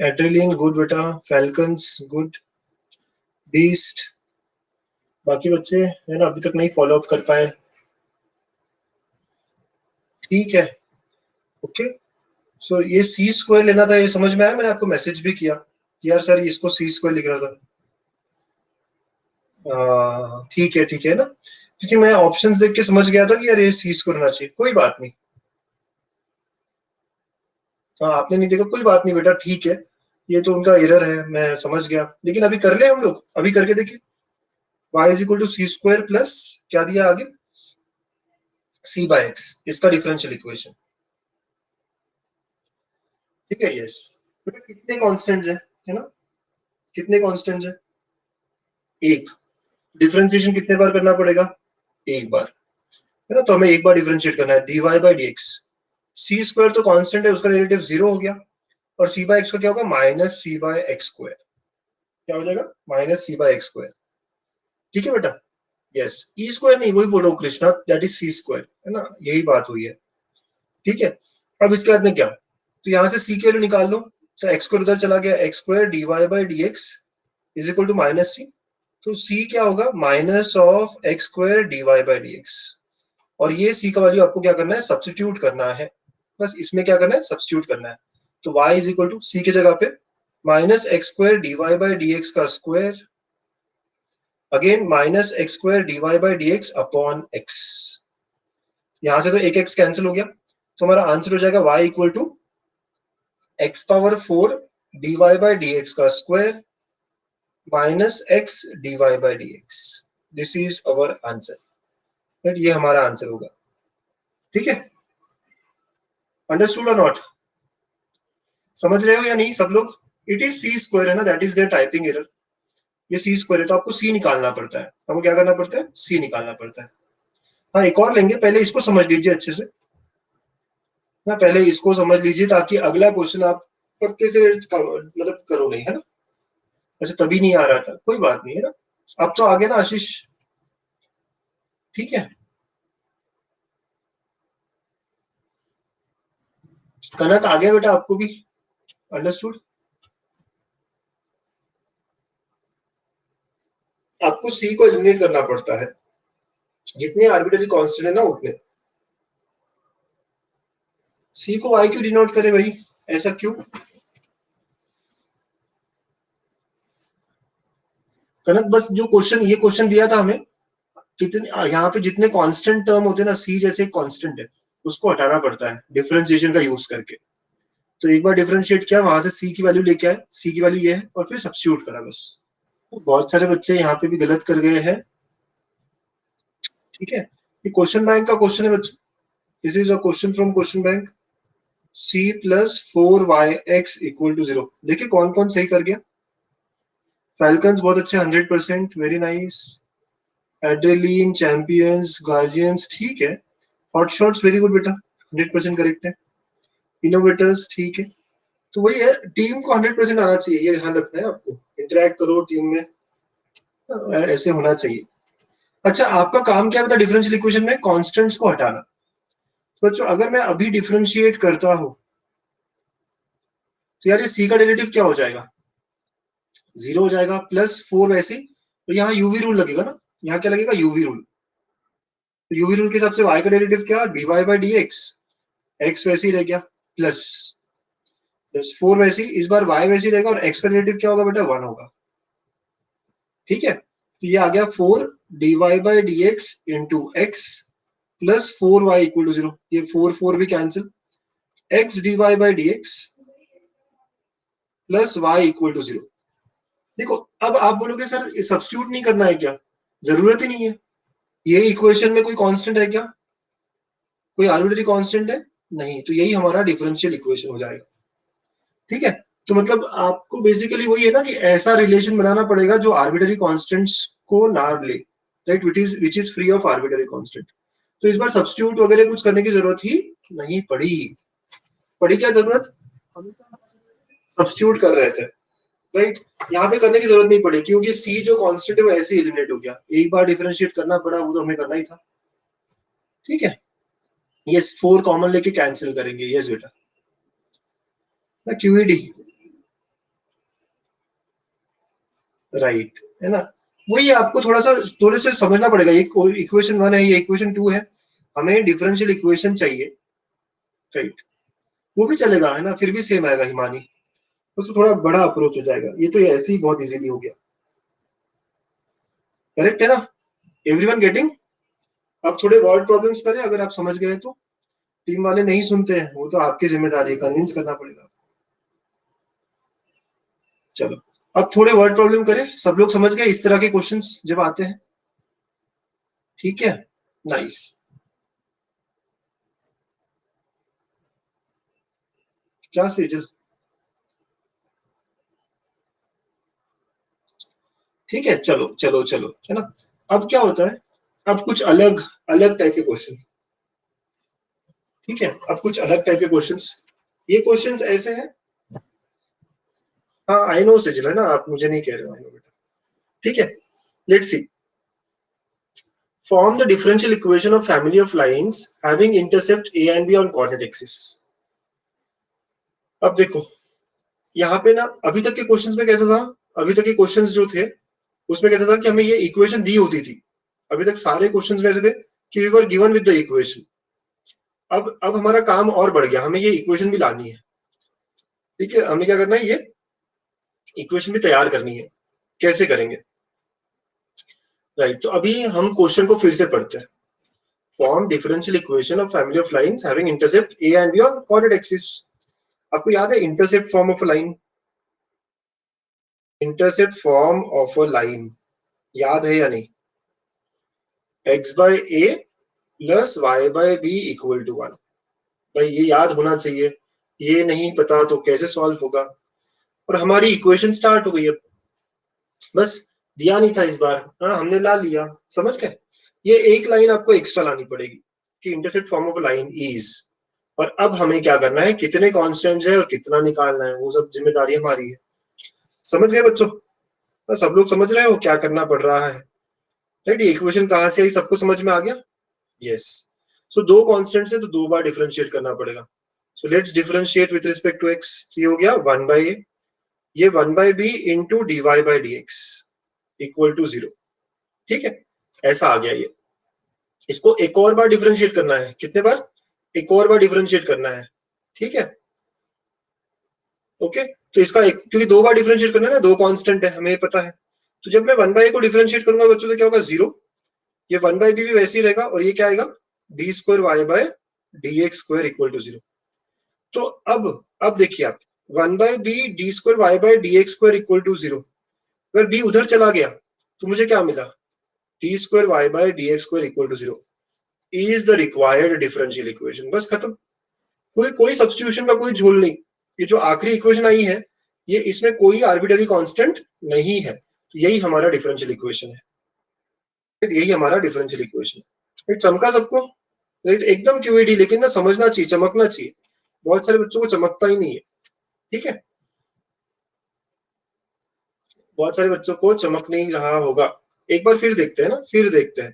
एड्रेलिन गुड बेटा, फैल्कन्स गुड, बीस्ट, बाकी बच्चे है ना अभी तक नहीं फॉलो अप कर पाए, ठीक है। ओके, सो ये सी स्क्वायर लेना था, ये समझ में आया, मैंने आपको मैसेज भी किया कि यार सर इसको सी स्क्वायर लिख रहा था, ठीक है ना, क्योंकि मैं ऑप्शंस देख के समझ गया था कि यार ये सी स्क्वायर होना चाहिए, कोई बात नहीं। हाँ, आपने नहीं देखा, कोई बात नहीं बेटा, ठीक है, ये तो उनका एरर है, मैं समझ गया, लेकिन अभी कर ले हम लोग, अभी करके देखिए। y is equal to c square plus क्या दिया आगे, c बाय एक्स, इसका डिफरेंशियल इक्वेशन, ठीक है। यस बेटा, कितने कांस्टेंट्स है ना, कितने कांस्टेंट्स है, एक, डिफरेंशिएशन कितने बार करना पड़ेगा, एक बार, है ना, तो हमें एक बार डिफरेंशिएट करना है, dy by d x, c square तो कांस्टेंट है, उसका डेरिवेटिव जीरो हो गया, और c बाय एक्स का क्या होगा, माइनस सी बाय एक्स स्क्वायर, क्या हो जाएगा, माइनस सी बाय एक्स स्क्वायर, ठीक है बेटा। यस, ई स्क्वायर नहीं, वही बोल रहा हूँ Krishna, that is c square, है ना, यही बात हुई है, ठीक है। अब इसके बाद में क्या, तो यहां से सी की वैल्यू निकाल लो, तो एक्स स्क्वायर उधर चला गया, x square d y by d x is equal to minus सी, तो सी क्या होगा, minus of x square d y by d x, और ये सी का वैल्यू आपको क्या करना है, सब्सटीट्यूट करना है, बस इसमें क्या करना है, सब्सटीट्यूट करना है, तो y is equal to c की जगह पे minus x square d y by d x का square, again minus x square d y by d x upon x, यहां से तो एक एक्स कैंसिल हो गया, तो हमारा आंसर हो जाएगा y equal to x power four d y by d x का square minus x d y by d x, this is our answer, right, ये हमारा आंसर होगा, ठीक है। अंडरस्टूड और नॉट, समझ रहे हो या नहीं सब लोग, इट इज सी स्क्वायर है ना, that is there typing error, ये सी स्क्वायर है, तो आपको सी निकालना पड़ता है, आपको क्या करना पड़ता है, सी निकालना पड़ता है। हाँ, एक और लेंगे, पहले इसको समझ लीजिए अच्छे से ना, पहले इसको समझ लीजिए ताकि अगला क्वेश्चन आप पक्के से मतलब करो नहीं, है ना। अच्छा, तभी नहीं आ रहा था, कोई बात नहीं, है ना, अब तो आगे ना आशीष, ठीक है। कनक आ गया बेटा आपको भी, अंडरस्टूड। आपको सी को एलिमिनेट करना पड़ता है, जितने आर्बिट्ररी कांस्टेंट है ना उतने। सी को वाई क्यों डिनोट करे भाई, ऐसा क्यों? कनक बस जो क्वेश्चन, ये क्वेश्चन दिया था हमें, कितने यहाँ पे जितने कांस्टेंट टर्म होते हैं ना, सी जैसे कांस्टेंट है, उसको हटाना पड़ता है डिफरेंशिएशन का यूज करके। तो एक बार डिफरेंशिएट किया, वहां से सी की वैल्यू लेके आए, सी की वैल्यू ये है, और फिर सब्स्टिट्यूट करा बस। तो बहुत सारे बच्चे यहाँ पे भी गलत कर गए हैं। ठीक है, ये क्वेश्चन बैंक का क्वेश्चन है बच्चों, this is a question from question bank. c plus 4yx equal to 0। देखिए कौन कौन सही कर गया। फैल्कन्स बहुत अच्छे 100%, very nice. Adrenaline, champions, guardians ठीक है। हॉट शॉट्स वेरी गुड बेटा, 100% करेक्ट है। इनोवेटर्स ठीक है। तो वही है, टीम को 100% आना चाहिए, ये ध्यान रखना है आपको। इंटरेक्ट करो टीम में, ऐसे होना चाहिए। अच्छा, आपका काम क्या बता डिफरेंशियल इक्वेशन में कांस्टेंट्स को हटाना। तो बच्चों अगर मैं अभी डिफरेंशिएट करता हूं तो यार ये सी का डेरिवेटिव क्या हो जाएगा, 0 हो जाएगा, प्लस 4 वैसे। तो यहाँ यूवी रूल लगेगा ना, यहाँ क्या लगेगा, यूवी रूल। तो यूवी रूल के हिसाब से y का डेरिवेटिव क्या, dy बाई डी एक्स वैसे ही रह गया, प्लस प्लस 4 वैसे ही, इस बार y वैसे ही रहेगा, और x का डेरिवेटिव क्या होगा बेटा, 1 होगा। ठीक है, तो ये आ गया 4 dy by d x into x plus 4y equal to 0। ये 4 भी cancel, x dy by d x plus y equal to 0। देखो अब आप बोलोगे सर सब्स्टिट्यूट नहीं करना है क्या, जरूरत ही नहीं है। ये इक्वेशन में कोई कांस्टेंट है क्या, कोई आर्बिट्ररी कांस्टेंट है नहीं, तो यही हमारा डिफरेंशियल इक्वेशन हो जाएगा। ठीक है, तो मतलब आपको बेसिकली वही है ना कि ऐसा रिलेशन बनाना पड़ेगा जो आर्बिट्ररी कांस्टेंट्स को ना ले, right, which is free of arbitrary constant. तो इस बार सब्स्टिट्यूट वगैरह कुछ करने की जरूरत ही नहीं पड़ी क्या जरूरत, सब्स्टिट्यूट कर रहे थे, राइट। यहाँ पे करने की जरूरत नहीं पड़ी, क्योंकि सी जो कांस्टेंट है वो ऐसे ही एलिमिनेट हो गया, एक बार डिफरेंशिएट करना पड़ा, वो तो हमें करना ही था। ठीक है, ये 4 कॉमन लेके कैंसिल करेंगे, यस बेटा ना, क्यूईडी राइट है ना। वही आपको थोड़े से समझना पड़ेगा, ये इक्वेशन 1 है, ये इक्वेशन 2 है, हमें डिफरेंशियल इक्वेशन चाहिए, राइट। वो भी चलेगा है ना, फिर भी सेम आएगा हिमानी, उसको थोड़ा बड़ा अप्रोच हो जाएगा, ये तो ऐसे ही बहुत इजीली हो गया। करेक्ट है ना, एवरीवन गेटिंग। अब थोड़े वर्ड प्रॉब्लम्स करें, अगर आप समझ गए तो। टीम वाले नहीं सुनते हैं, वो तो आपकी जिम्मेदारी है, कन्विंस करना पड़ेगा। चलो अब थोड़े वर्ड प्रॉब्लम करें, सब लोग समझ गए इस तरह के क्वेश्चंस जब आते हैं। ठीक है, नाइस। क्या सेजल, ठीक है, चलो चलो चलो है ना। अब क्या होता है, अब कुछ अलग अलग टाइप के क्वेश्चन। ठीक है, अब कुछ अलग टाइप के क्वेश्चंस। ये क्वेश्चंस ऐसे हैं, हाँ आई नो सेजल है ना, आप मुझे नहीं कह रहे हो, आई नो बेटा। ठीक है, let's see. Form the differential equation of family of lines having intercept a and b on coordinate axis. अब देखो यहाँ पे ना, अभी तक के क्वेश्चंस में कैसा था, अभी तक के क्वेश्चंस जो थे उसमें कैसा था कि हमें ये इक्वेशन दी होती थी। अभी तक सारे क्वेश्चंस में ऐसे थे कि we were given with the equation. अब हमारा काम और बढ़ गया, हमें ये इक्वेशन भी लानी है। ठीक है, हमें क्या करना है, ये इक्वेशन भी तैयार करनी है। कैसे करेंगे, राइट। तो अभी हम क्वेश्चन को फिर से पढ़ते हैं। Form differential equation of family of lines having intercept a and b on coordinate axis. आपको याद है intercept form of a line, intercept form of a line याद है या नहीं, x by a plus y by b equal to 1। भाई ये याद होना चाहिए, ये नहीं पता तो कैसे सॉल्व होगा। और हमारी इक्वेशन स्टार्ट हो गई, अब बस दिया नहीं था इस बार, हाँ हमने ला लिया, समझ गए। ये एक लाइन आपको एक्स्ट्रा लानी पड़ेगी कि intercept form of line is, और अब हमें क्या करना है, कितने कांस्टेंट्स है और कितना निकालना है, वो सब जिम्मेदारी हमारी है। समझ गए बच्चों, सब लोग समझ रहे हो क्या करना पड़ रहा है, राइट। ये इक्वेशन कहां से आई, सबको समझ में आ गया, यस। सो दो कांस्टेंट्स है तो दो बार डिफरेंशिएट करना पड़ेगा। So let's differentiate with respect to x. ये हो गया 1 बाय ए, ये 1 by b into d y by d x equal to 0। ठीक है, ऐसा आ गया ये। इसको एक और बार डिफरेंशिएट करना है, कितने बार? एक और बार डिफरेंशिएट करना है, ठीक है। ओके, तो इसका एक, क्योंकि दो बार डिफरेंशिएट करना है ना, दो कांस्टेंट है हमें पता है। तो जब मैं 1/a को डिफरेंशिएट करूंगा बच्चों तो क्या होगा? 0। ये 1/b भी वैसे ही रहेगा, और ये क्या आएगा? d2y/dx2 = 0। तो अब देखिए आप, 1/b d2y/dx2 = 0। अगर b उधर चला गया तो मुझे क्या मिला? d2y/dx2 = 0 is the required differential equation. बस खत्म। कोई कोई सब्स्टिट्यूशन का कोई झोल नहीं। ये जो आखिरी इक्वेशन आई है, ये इसमें कोई आर्बिट्ररी कांस्टेंट नहीं है। तो यही हमारा डिफरेंशियल इक्वेशन है, यही हमारा डिफरेंशियल इक्वेशन है। चमका सबको? राइट, एकदम क्यूएडी, लेकिन ना समझना चाहिए, चमकना चाहिए। बहुत सारे बच्चों को चमकता ही नहीं है, ठीक है, बहुत सारे बच्चों को चमक नहीं रहा होगा। एक बार फिर देखते हैं ना, फिर देखते हैं,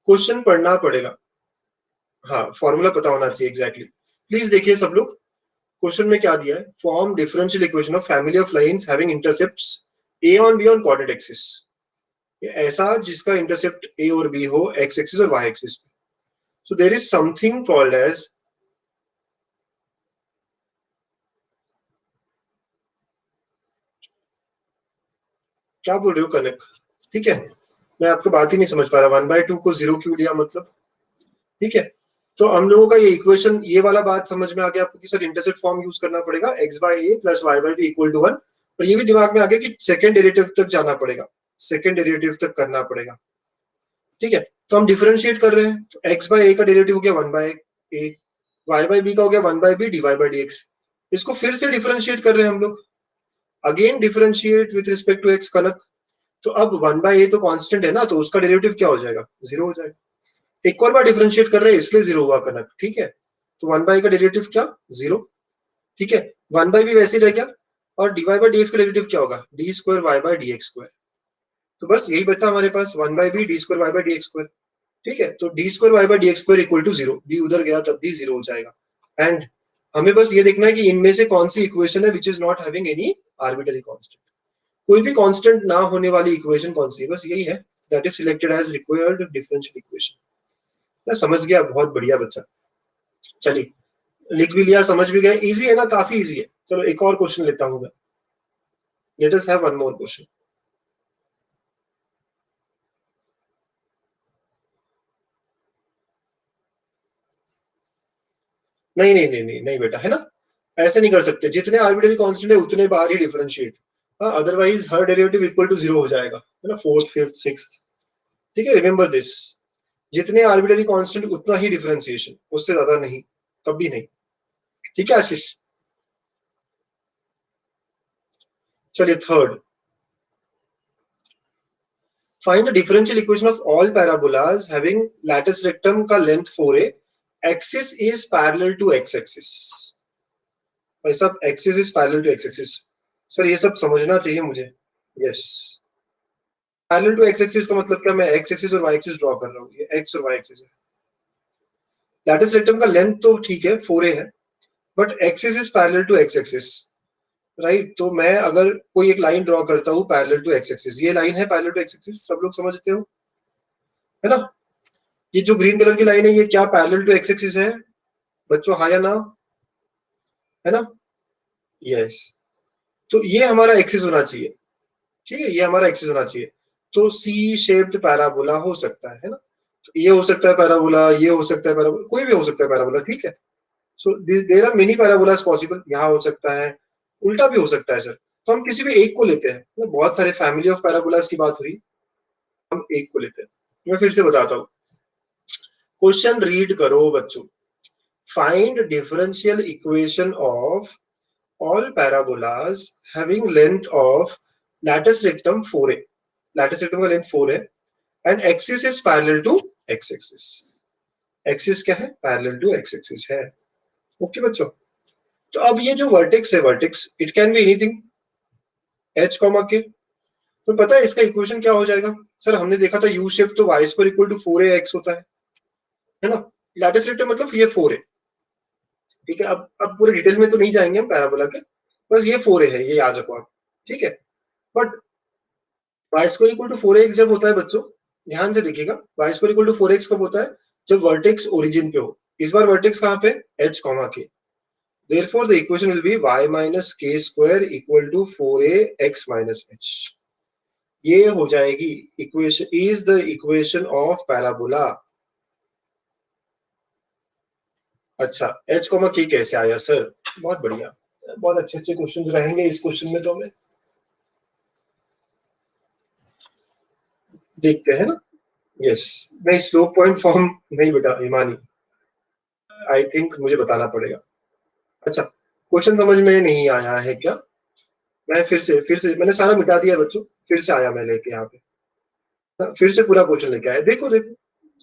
क्वेश्चन पढ़ना पड़ेगा। हाँ, फॉर्मूला पता होना चाहिए एग्जैक्टली। प्लीज देखिए सब लोग, क्वेश्चन में क्या दिया है? Form differential equation of family of lines having intercepts a on b on coordinate axis. ऐसा जिसका इंटरसेप्ट ए और बी हो एक्स एक्सिस और वाई एक्सिस पे। So there is something called as, क्या बोल रहे हो कनक? ठीक है, मैं आपको बात ही नहीं समझ पा रहा। 1/2 को 0 क्यों लिया मतलब? ठीक है, तो हम लोगों का ये इक्वेशन, ये वाला बात समझ में आ गया आपको कि सर इंटरसेप्ट फॉर्म यूज करना पड़ेगा, x/a + y/b = 1। और ये भी दिमाग में आ गया कि सेकंड डेरिवेटिव तक जाना पड़ेगा, सेकंड डेरिवेटिव तक करना पड़ेगा। ठीक है, तो हम डिफरेंशिएट कर रहे हैं, तो x/a का डेरिवेटिव हो गया 1/a, y/b का हो गया 1/b dy/dx। इसको फिर से डिफरेंशिएट कर रहे हैं हम लोग, again differentiate with respect to x Kanak. तो अब 1/a तो कांस्टेंट है ना, तो उसका डेरिवेटिव क्या हो जाएगा? 0 हो जाएगा। एक और बार डिफरेंशिएट कर रहे हैं इसलिए 0 हुआ कनक, ठीक है। तो 1/a का डेरिवेटिव क्या? 0। ठीक है, 1/b वैसे ही रह गया, और dy/dx का डेरिवेटिव क्या होगा? d2y/dx2। तो बस यही बचा हमारे पास, 1/b d2y/dx2। ठीक है, तो d2y/dx2 = 0। b उधर गया तब भी 0 हो जाएगा। एंड हमें बस ये देखना है कि इनमें से कौन सी इक्वेशन है which is not having any arbitrary constant. कोई भी कांस्टेंट ना होने वाली इक्वेशन कौन सी है? बस यही है, that is selected as required differential equation. मैं समझ गया, बहुत बढ़िया बच्चा। चलिए, लिख भी लिया, समझ भी गए, इजी है ना, काफी इजी है। चलो एक और क्वेश्चन लेता हूं मैं। Let us have one more question. नहीं नहीं नहीं नहीं नहीं बेटा, है ना, ऐसे नहीं कर सकते। जितने आर्बिट्ररी कांस्टेंट है उतने बार ही डिफरेंशिएट। हाँ, अदरवाइज हर डेरिवेटिव इक्वल टू 0 हो जाएगा, है ना, फोर्थ फिफ्थ सिक्स्थ। ठीक है, रिमेंबर दिस, जितने आर्बिट्ररी कांस्टेंट उतना ही डिफरेंशिएशन, उससे ज्यादा नहीं, कभी नहीं। ठीक है आशीष, चलिए third, find the differential equation of all parabolas having latus rectum का length 4a, axis is parallel to x axis. भाई साहब, axis is parallel to x axis, sir ये सब समझना चाहिए मुझे। Yes, parallel to x axis का मतलब क्या? मैं एक्स एक्सिस और वाई एक्सिस ड्रॉ कर रहा हूँ, ये एक्स और वाई एक्सिस है। लैटिस रेक्टम का लेंथ तो ठीक है 4a है, but axis is parallel to x axis, right. तो मैं अगर कोई एक लाइन ड्रॉ करता हूँ पैरेलल टू एक्स एक्सिस, ये लाइन है पैरेलल टू एक्स एक्सिस, सब लोग समझते हो, है ना। ये जो ग्रीन कलर की लाइन है, ये क्या पैरेलल टू एक्स एक्सिस है बच्चों? हाँ या ना? है ना, यस। तो ये हमारा एक्सिस होना चाहिए, ठीक है, ये हमारा एक्सिस होना चाहिए। तो सी शेप्ड पैराबोला हो सकता है ना, तो ये हो सकता है पैराबोला, ये हो सकता है पैराबोला, कोई भी हो सकता है पैराबोला, ठीक है। So there are many parabolas possible, यहाँ हो सकता है, उल्टा भी हो सकता है सर। तो हम किसी भी एक को लेते हैं, तो बहुत सारे फैमिली ऑफ पैराबोलास की बात हुई, हम एक को लेते हैं। मैं फिर से बताता हूँ, क्वेश्चन रीड करो बच्चों। Find differential equation of all parabolas having length of latus rectum 4a, latus rectum का लेंथ 4 है, and axis is parallel to x axis, axis क्या है? parallel to x axis है। ओके बच्चों, तो अब ये जो वर्टेक्स है, vertex it can be anything h comma के, तो पता है इसका इक्वेशन क्या हो जाएगा? सर हमने देखा था u शेप, तो y² = 4ax होता है ना। लैटिस रेक्टम मतलब ये 4 है, ठीक है। अब पूरे डिटेल में तो नहीं जाएंगे हम पैराबोला के, बस ये 4a है, ये याद रखो आप, ठीक है। बट y² = 4ax जब होता है बच्चों, ध्यान से देखिएगा, y square equal to 4x कब होता है? जब वर्टेक्स ओरिजिन पे हो। इस बार वर्टेक्स कहाँ पे? h comma k। Therefore the equation will be y minus k square equal to 4ax minus h। ये हो जाएगी equation, is the equation of parabola. अच्छा, h कॉमा k कैसे आया सर? बहुत बढ़िया, बहुत अच्छे अच्छे क्वेश्चंस रहेंगे इस क्वेश्चन में तो हमें देखते हैं ना। यस, नहीं स्लोप पॉइंट फॉर्म नहीं बेटा हिमानी, आई थिंक मुझे बताना पड़ेगा। अच्छा, क्वेश्चन समझ में नहीं आया है क्या? मैं फिर से मैंने सारा मिटा दिया बच्चों, फिर से आया मैं लेके यहाँ पे, फिर से पूरा क्वेश्चन लेके आया। देखो देखो,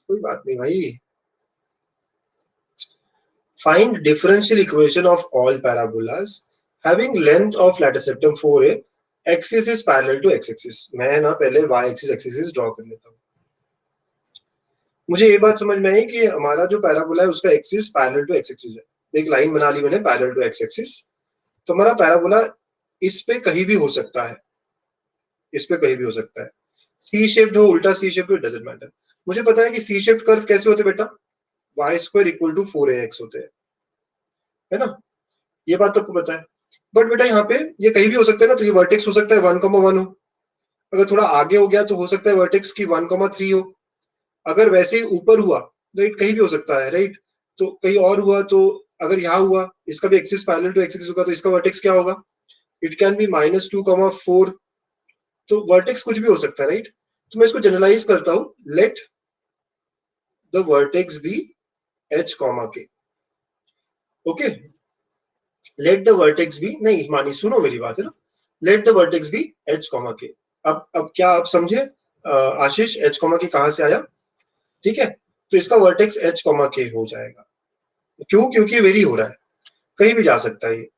कोई बात नहीं भाई। Find differential equation of all parabolas having length of latus rectum 4a, axis is parallel to x axis. मैं ना पहले y एक्सिस एक्सिस ड्रॉ कर लेता हूँ। मुझे ये बात समझ में आई कि हमारा जो पैराबोला है उसका axis parallel to x axis है। एक लाइन बना ली मैंने पैरेलल टू एक्स एक्सिस, तो हमारा पैराबोला इस पे कहीं भी हो सकता है, इस पे कहीं भी हो सकता है। सी शेप्ड हो, उल्टा सी शेप्ड हो, डजंट मैटर। मुझे पता है कि सी शेप्ड कर्व कैसे होते बेटा, y square equal to 4ax होते हैं, है ना? ये बात तो आपको पता है। बट बेटा यहाँ पे ये कहीं भी हो सकता है ना, तो ये वर्टेक्स हो सकता है 1,1 हो। अगर थोड़ा आगे हो गया तो हो सकता है वर्टेक्स की 1,3 हो। अगर वैसे ही ऊपर हुआ, राइट, कहीं भी हो सकता है, राइट। तो कहीं और हुआ तो, अगर यहाँ हुआ, इसका भी एक्सिस पैरेलल टू एक्सिस होगा, तो इसका वर्टेक्स क्या होगा? It can be -2,4। तो वर्टेक्स कुछ भी हो सकता है, राइट। तो मैं इसको जनरलाइज करता हूँ, let the vertex be h comma k. Okay, let the vertex be, नहीं मानी सुनो मेरी बात है ना, let the vertex be h comma k. अब क्या आप समझे आशीष, h कॉमा के कहां से आया? ठीक है, तो इसका वर्टेक्स h कॉमा के हो जाएगा। क्यों? क्योंकि वेरी हो रहा है, कहीं भी जा सकता है ये।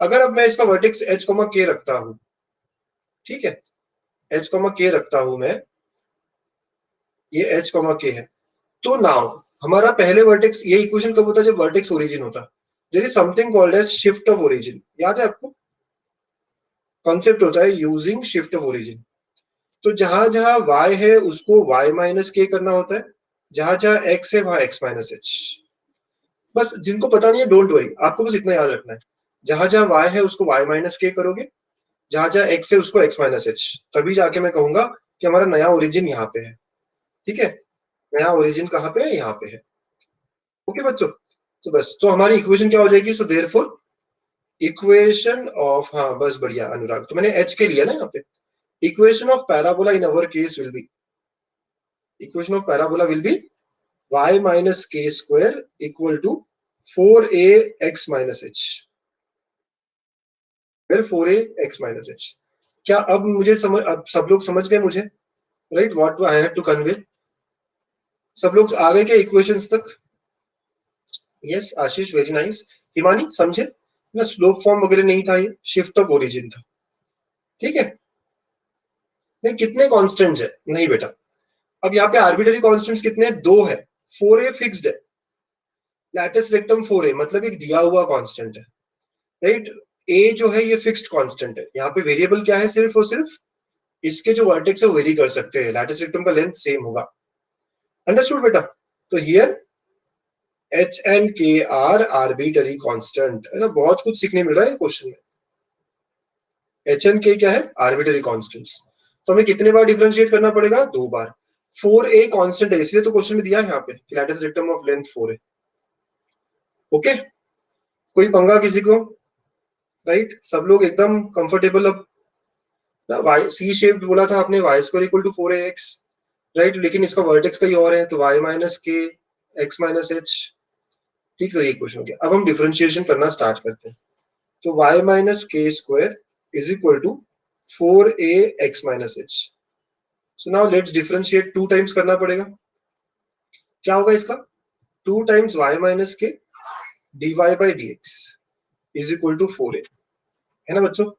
अगर अब मैं इसका वर्टेक्स h कॉमा के रखता हूं, ठीक है, h कॉमा के रखता हूं मैं, ये h कॉमा के है, तो नाउ हमारा पहले वर्टेक्स, ये इक्वेशन कब होता है? जब वर्टेक्स ओरिजिन होता। There is something called as shift of origin, याद है आपको? कॉन्सेप्ट होता है यूजिंग शिफ्ट ऑफ ओरिजिन। तो जहां जहां y है उसको y माइनस के करना होता है, जहां जहां x है वहां x माइनस एच। बस जिनको पता नहीं है डोंट वरी, आपको बस इतना याद रखना है, जहां जहां y है उसको y माइनस के करोगे, जहां जहां x है उसको x माइनस एच। तभी जाके मैं कहूंगा कि हमारा नया ओरिजिन यहाँ पे है। ठीक है, नया ओरिजिन कहाँ पे है? यहाँ पे है। ओके बच्चों, तो बस तो हमारी इक्वेशन क्या हो जाएगी? सो देयरफॉर इक्वेशन ऑफ, हाँ बस बढ़िया अनुराग, तो मैंने एच के लिया ना यहाँ पे। Equation of parabola in our case will be, equation of parabola will be y minus k square equal to 4ax minus h, फिर 4ax माइनस एच। क्या अब मुझे समझ, अब सब लोग समझ गए मुझे, right, what I have to convey? सब लोग आ गए क्या इक्वेशंस तक? Yes Ashish, very nice. Himani समझे ना, स्लोप फॉर्म वगैरह नहीं था, ये शिफ्ट ऑफ ओरिजिन था। ठीक है, नहीं कितने कांस्टेंट्स है? नहीं बेटा, अब यहाँ पे आर्बिट्ररी कांस्टेंट्स कितने हैं? 2 है। 4a फिक्स्ड है, लैटिस रेक्टम 4a मतलब एक दिया हुआ कांस्टेंट है, राइट। a जो है ये फिक्स्ड कांस्टेंट है। यहाँ पे वेरिएबल क्या है? सिर्फ और सिर्फ इसके जो वर्टेक्स है वो वेरी कर सकते हैं, लैटिस रेक्टम का लेंथ सेम होगा। अंडरस्टूड बेटा? तो here h and k are arbitrary constant, है ना। बहुत कुछ सीखने मिल रहा है क्वेश्चन में। एच एंड के क्या है? Arbitrary constants. तो हमें कितने बार डिफरेंशिएट करना पड़ेगा? 2 बार। 4a कांस्टेंट है, इसलिए तो क्वेश्चन में दिया है यहाँ पे कि लैटिस रेक्टम ऑफ लेंथ 4 है। ओके, कोई पंगा किसी को? राइट, सब लोग एकदम कंफर्टेबल अब ना। वाई सी शेप्ड बोला था आपने, y square equal to 4ax, right, लेकिन इसका वर्टेक्स कहीं और है, तो y minus k x minus h. ठीक, तो ये क्वेश्चन हो गया। अब हम डिफरेंशिएशन करना स्टार्ट करते हैं। तो y minus k square is equal to 4ax minus h. So now let's differentiate, 2 times करना पड़ेगा। क्या होगा इसका? 2 times y minus k dy by dx is equal to 4a, है ना बच्चों?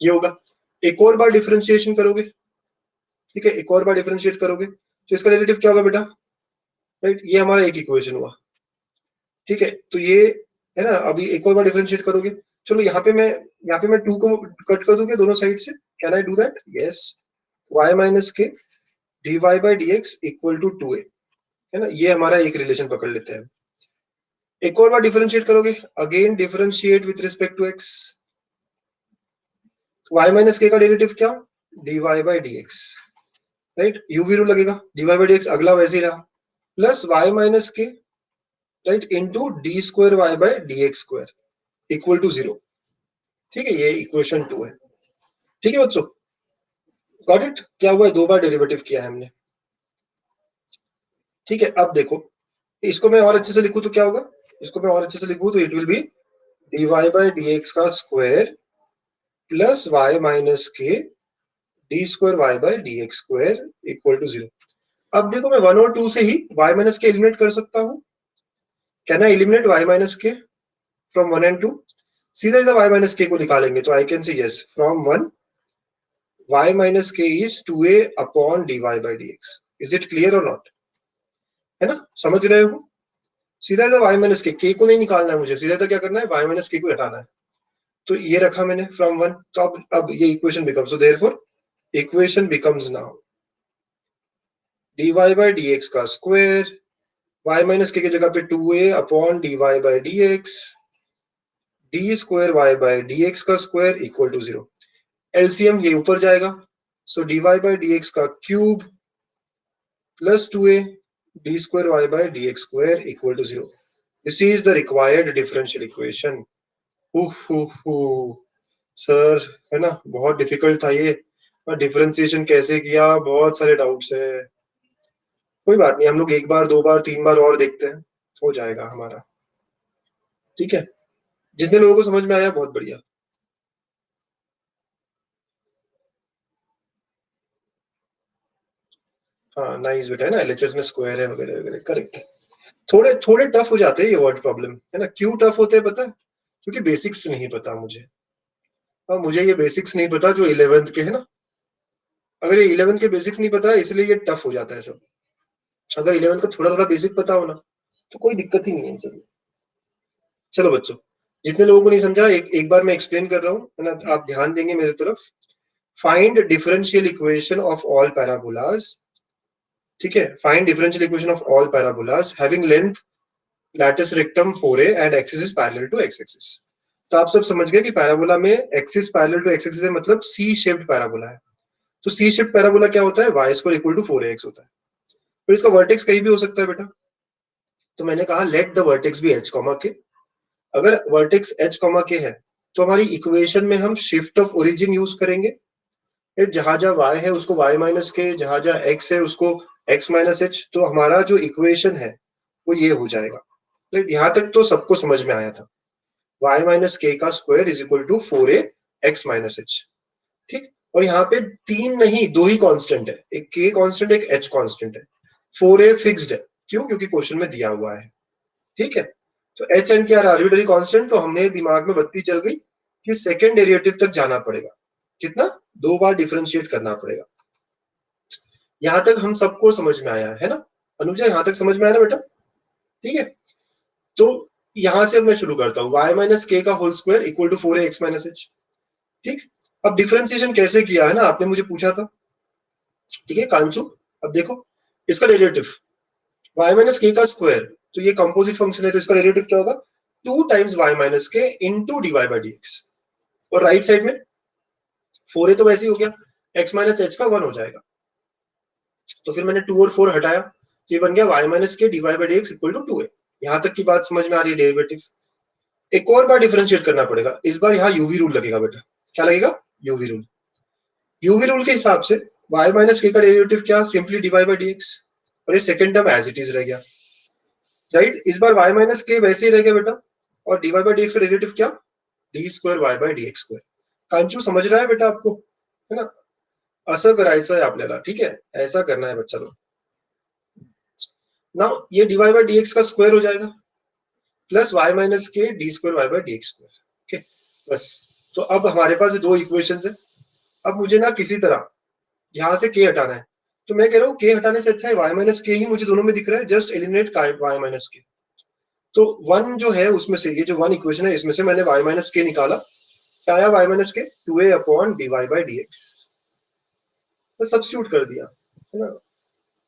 ये होगा। एक और बार डिफरेंशिएशन करोगे, ठीक है, एक और बार डिफरेंशिएट करोगे तो इसका डेरिवेटिव क्या होगा बेटा? राइट, ये हमारा एक इक्वेशन हुआ। ठीक है, तो ये है ना। अभी एक और बार डिफरेंशिएट करोगे, चलो यहाँ पे मैं 2 को कट कर दूंगा दोनों साइड से। Can I do that? Yes. y minus k dy by dx equal to 2a, है ना, ये हमारा एक रिलेशन पकड़ लेते हैं। एक और बार डिफरेंशिएट करोगे, again differentiate with respect to x, y minus k का डेरिवेटिव क्या, dy by dx, right, UV rule लगेगा, dy by dx अगला वैसे ही रहा, plus y minus k, right, into d square y by dx square equal to 0। ठीक है, ये इक्वेशन 2 है। ठीक है बच्चों, गॉट इट? क्या हुआ है, दो बार डेरिवेटिव किया है हमने। ठीक है, अब देखो इसको मैं और अच्छे से लिखूं तो क्या होगा, इसको मैं और अच्छे से लिखूं तो it will be dy by dx का square plus y minus k d square y by dx square equal to 0। अब देखो मैं 1 और 2 से ही y माइनस के एलिमिनेट कर सकता हूं। Can I eliminate y minus k from 1 and 2? सीधा सीधा y माइनस के को निकालेंगे तो I can say yes from 1 y minus k is 2a upon dy by dx। Is it clear और नॉट? है ना, समझ रहे हो? सीधा सीधा y माइनस के को नहीं निकालना है मुझे, सीधा सीधा क्या करना है, y माइनस के को हटाना है। तो ये रखा मैंने फ्रॉम 1, तो अब ये equation becomes, so therefore equation becomes now dy by dx का स्क्वायर, y माइनस के जगह पे 2a upon dy by dx, d square y by dx का स्क्वायर इक्वल टू 0। एलसीएम ये ऊपर जाएगा, सो dy by dx का cube plus 2a d square y by dx square equal to 0। This is the required differential equation. Sir, है ना, बहुत difficult था ये, डिफरेंशिएशन कैसे किया, बहुत सारे डाउट्स है। कोई बात नहीं, हम लोग एक बार, दो बार, तीन बार और देखते हैं, हो जाएगा हमारा। ठीक है, जितने लोगों को समझ में आया बहुत बढ़िया। हाँ नाइस बेटा, है ना, एलएचएस में स्क्वायर है वगैरह वगैरह, करेक्ट है। थोड़े थोड़े टफ हो जाते हैं ये वर्ड प्रॉब्लम, है ना। क्यों टफ होते हैं पता है? क्योंकि बेसिक्स नहीं पता मुझे, और मुझे ये बेसिक्स नहीं पता जो 11th के है ना। अगर ये 11th के बेसिक्स नहीं पता है इसलिए ये टफ हो जाता है सब। अगर 11th का थोड़ा थोड़ा बेसिक पता हो ना तो कोई दिक्कत ही नहीं है इन सब। चलो बच्चों, जितने लोगों को नहीं समझा एक बार मैं एक्सप्लेन कर रहा हूँ, है ना, आप ध्यान देंगे मेरी तरफ। Find differential equation of all parabolas. ठीक है, find differential equation of all parabolas having length latus rectum 4a and axis is parallel to x axis. तो आप सब समझ गए कि पैराबोला में axis parallel to x axis है, मतलब सी शेप्ड पैराबोला है। तो सी शेप्ड पैराबोला क्या होता है, y square equal to 4ax होता है। फिर इसका वर्टेक्स कहीं भी हो सकता है बेटा। तो मैंने कहा let the vertex be h comma k. अगर वर्टेक्स h कॉमा के है तो हमारी इक्वेशन में हम शिफ्ट ऑफ ओरिजिन यूज करेंगे। जहां जहां y है उसको y माइनस के, जहां जहां x है उसको x माइनस h। तो हमारा जो इक्वेशन है वो ये हो जाएगा। यहां तक तो सबको समझ में आया था, y माइनस के का square is equal to 4a x minus h। ठीक, और यहाँ पे तीन नहीं दो ही कांस्टेंट है, एक k कांस्टेंट एक h कांस्टेंट है। 4a फिक्स्ड है, क्यों? क्योंकि क्वेश्चन में दिया हुआ है। ठीक है, तो h एंड के आर आर्बिट्ररी कांस्टेंट, तो हमने दिमाग में बत्ती चल गई कि सेकंड डेरिवेटिव तक जाना पड़ेगा। कितना? दो बार डिफरेंशिएट करना पड़ेगा। यहां तक हम सबको समझ में आया है ना अनुजा, यहां तक समझ में आया ना बेटा? ठीक है, तो यहां से अब मैं शुरू करता हूं, y माइनस के का whole square equal to 4a x minus h। ठीक, अब डिफरेंशिएशन कैसे किया है ना, आपने मुझे पूछा था। ठीक है कांचू, अब देखो इसका डेरिवेटिव y माइनस के का स्क्वायर, तो ये कंपोजिट फंक्शन है तो इसका डेरिवेटिव क्या होगा, 2 times y minus k into d y by d x. और राइट साइड में 4a तो वैसे ही हो गया, x माइनस h का 1 हो जाएगा। तो फिर मैंने 2 और 4 हटाया, तो ये बन गया y minus k d y by d x equal to 2a। यहां तक की बात समझ में आ रही है डेरिवेटिव? एक और बार डिफरेंशिएट करना पड़ेगा, इस बार यहाँ यूवी रूल लगेगा बेटा। क्या लगेगा? UV rule. यूवी रूल के हिसाब से y माइनस के का डेरिवेटिव क्या, simply d y by d x, और ये second term as it is रह गया। राइट, इस बार y माइनस के वैसे ही रह गया बेटा, और d y by d x का डेरिवेटिव क्या, d square y by d x square. कांचू समझ रहा है बेटा आपको, है ना? असं करायचं है आपल्याला, ठीक है, ऐसा करना है बच्चा लोग। नाउ ये d y by d x का स्क्वायर हो जाएगा plus y minus k d square y by d x square. Okay, बस। तो अब हमारे पास दो इक्वेशंस है। अब मुझे ना किसी तरह यहाँ से k हटाना है, तो मैं कह रहा हूँ k हटाने से अच्छा है y माइनस के ही मुझे दोनों में दिख रहा है, जस्ट एलिमिनेट y माइनस के। तो वन जो है उसमें से, ये जो वन इक्वेशन है इसमें से मैंने y माइनस के निकाला, क्या आया y minus k 2a upon d y by d x, तो सब्स्टिट्यूट कर दिया, है ना।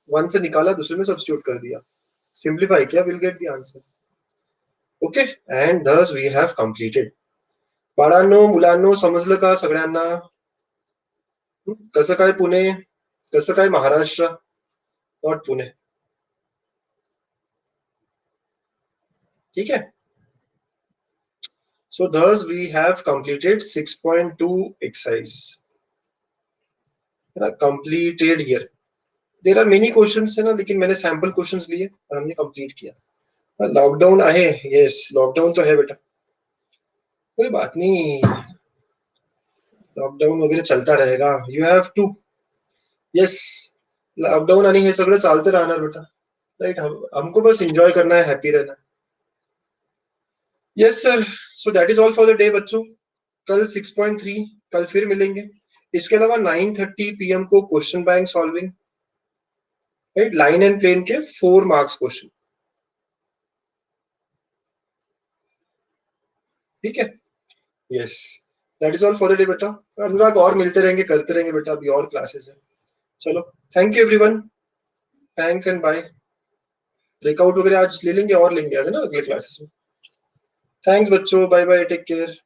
वन से निकाला, दूसरे में सब्स्टिट्यूट कर दिया, सिंप्लीफाई किया, will get the answer. Okay, and thus we have completed. बाळांनो मुलांनो समजलं का सगळ्यांना? कसं काय पुणे, कसं काय महाराष्ट्र, नॉट पुणे. ठीक है. So thus we have completed 6.2 exercise. Completed here. There are many questions है ना, लेकिन मैंने सैंपल क्वेश्चंस लिए और हमने कंप्लीट किया. लॉकडाउन आहे, यस लॉकडाउन तो है बेटा, कोई बात नहीं, लॉकडाउन वगैरह चलता रहेगा. You have to, yes lockdown आणि हे सगळं चालतं राहणार बेटा, राइट. हमको बस एंजॉय करना है, हैप्पी रहना है. Yes sir. So that is all for the day बच्चों. कल 6.3 कल फिर मिलेंगे. इसके अलावा 9:30 PM को question bank solving, right, line and plane के 4 मार्क्स क्वेश्चन. ठीक है. Yes, that is all for the day बेटा. अनुराग और मिलते रहेंगे, करते रहेंगे बेटा, अभी और क्लासेस है. चलो, thank you everyone, thanks and bye. Breakout वगैरह आज ले लेंगे और लेंगे, है ना, अगले क्लासेस में. थैंक्स बच्चों, बाय बाय, टेक केयर.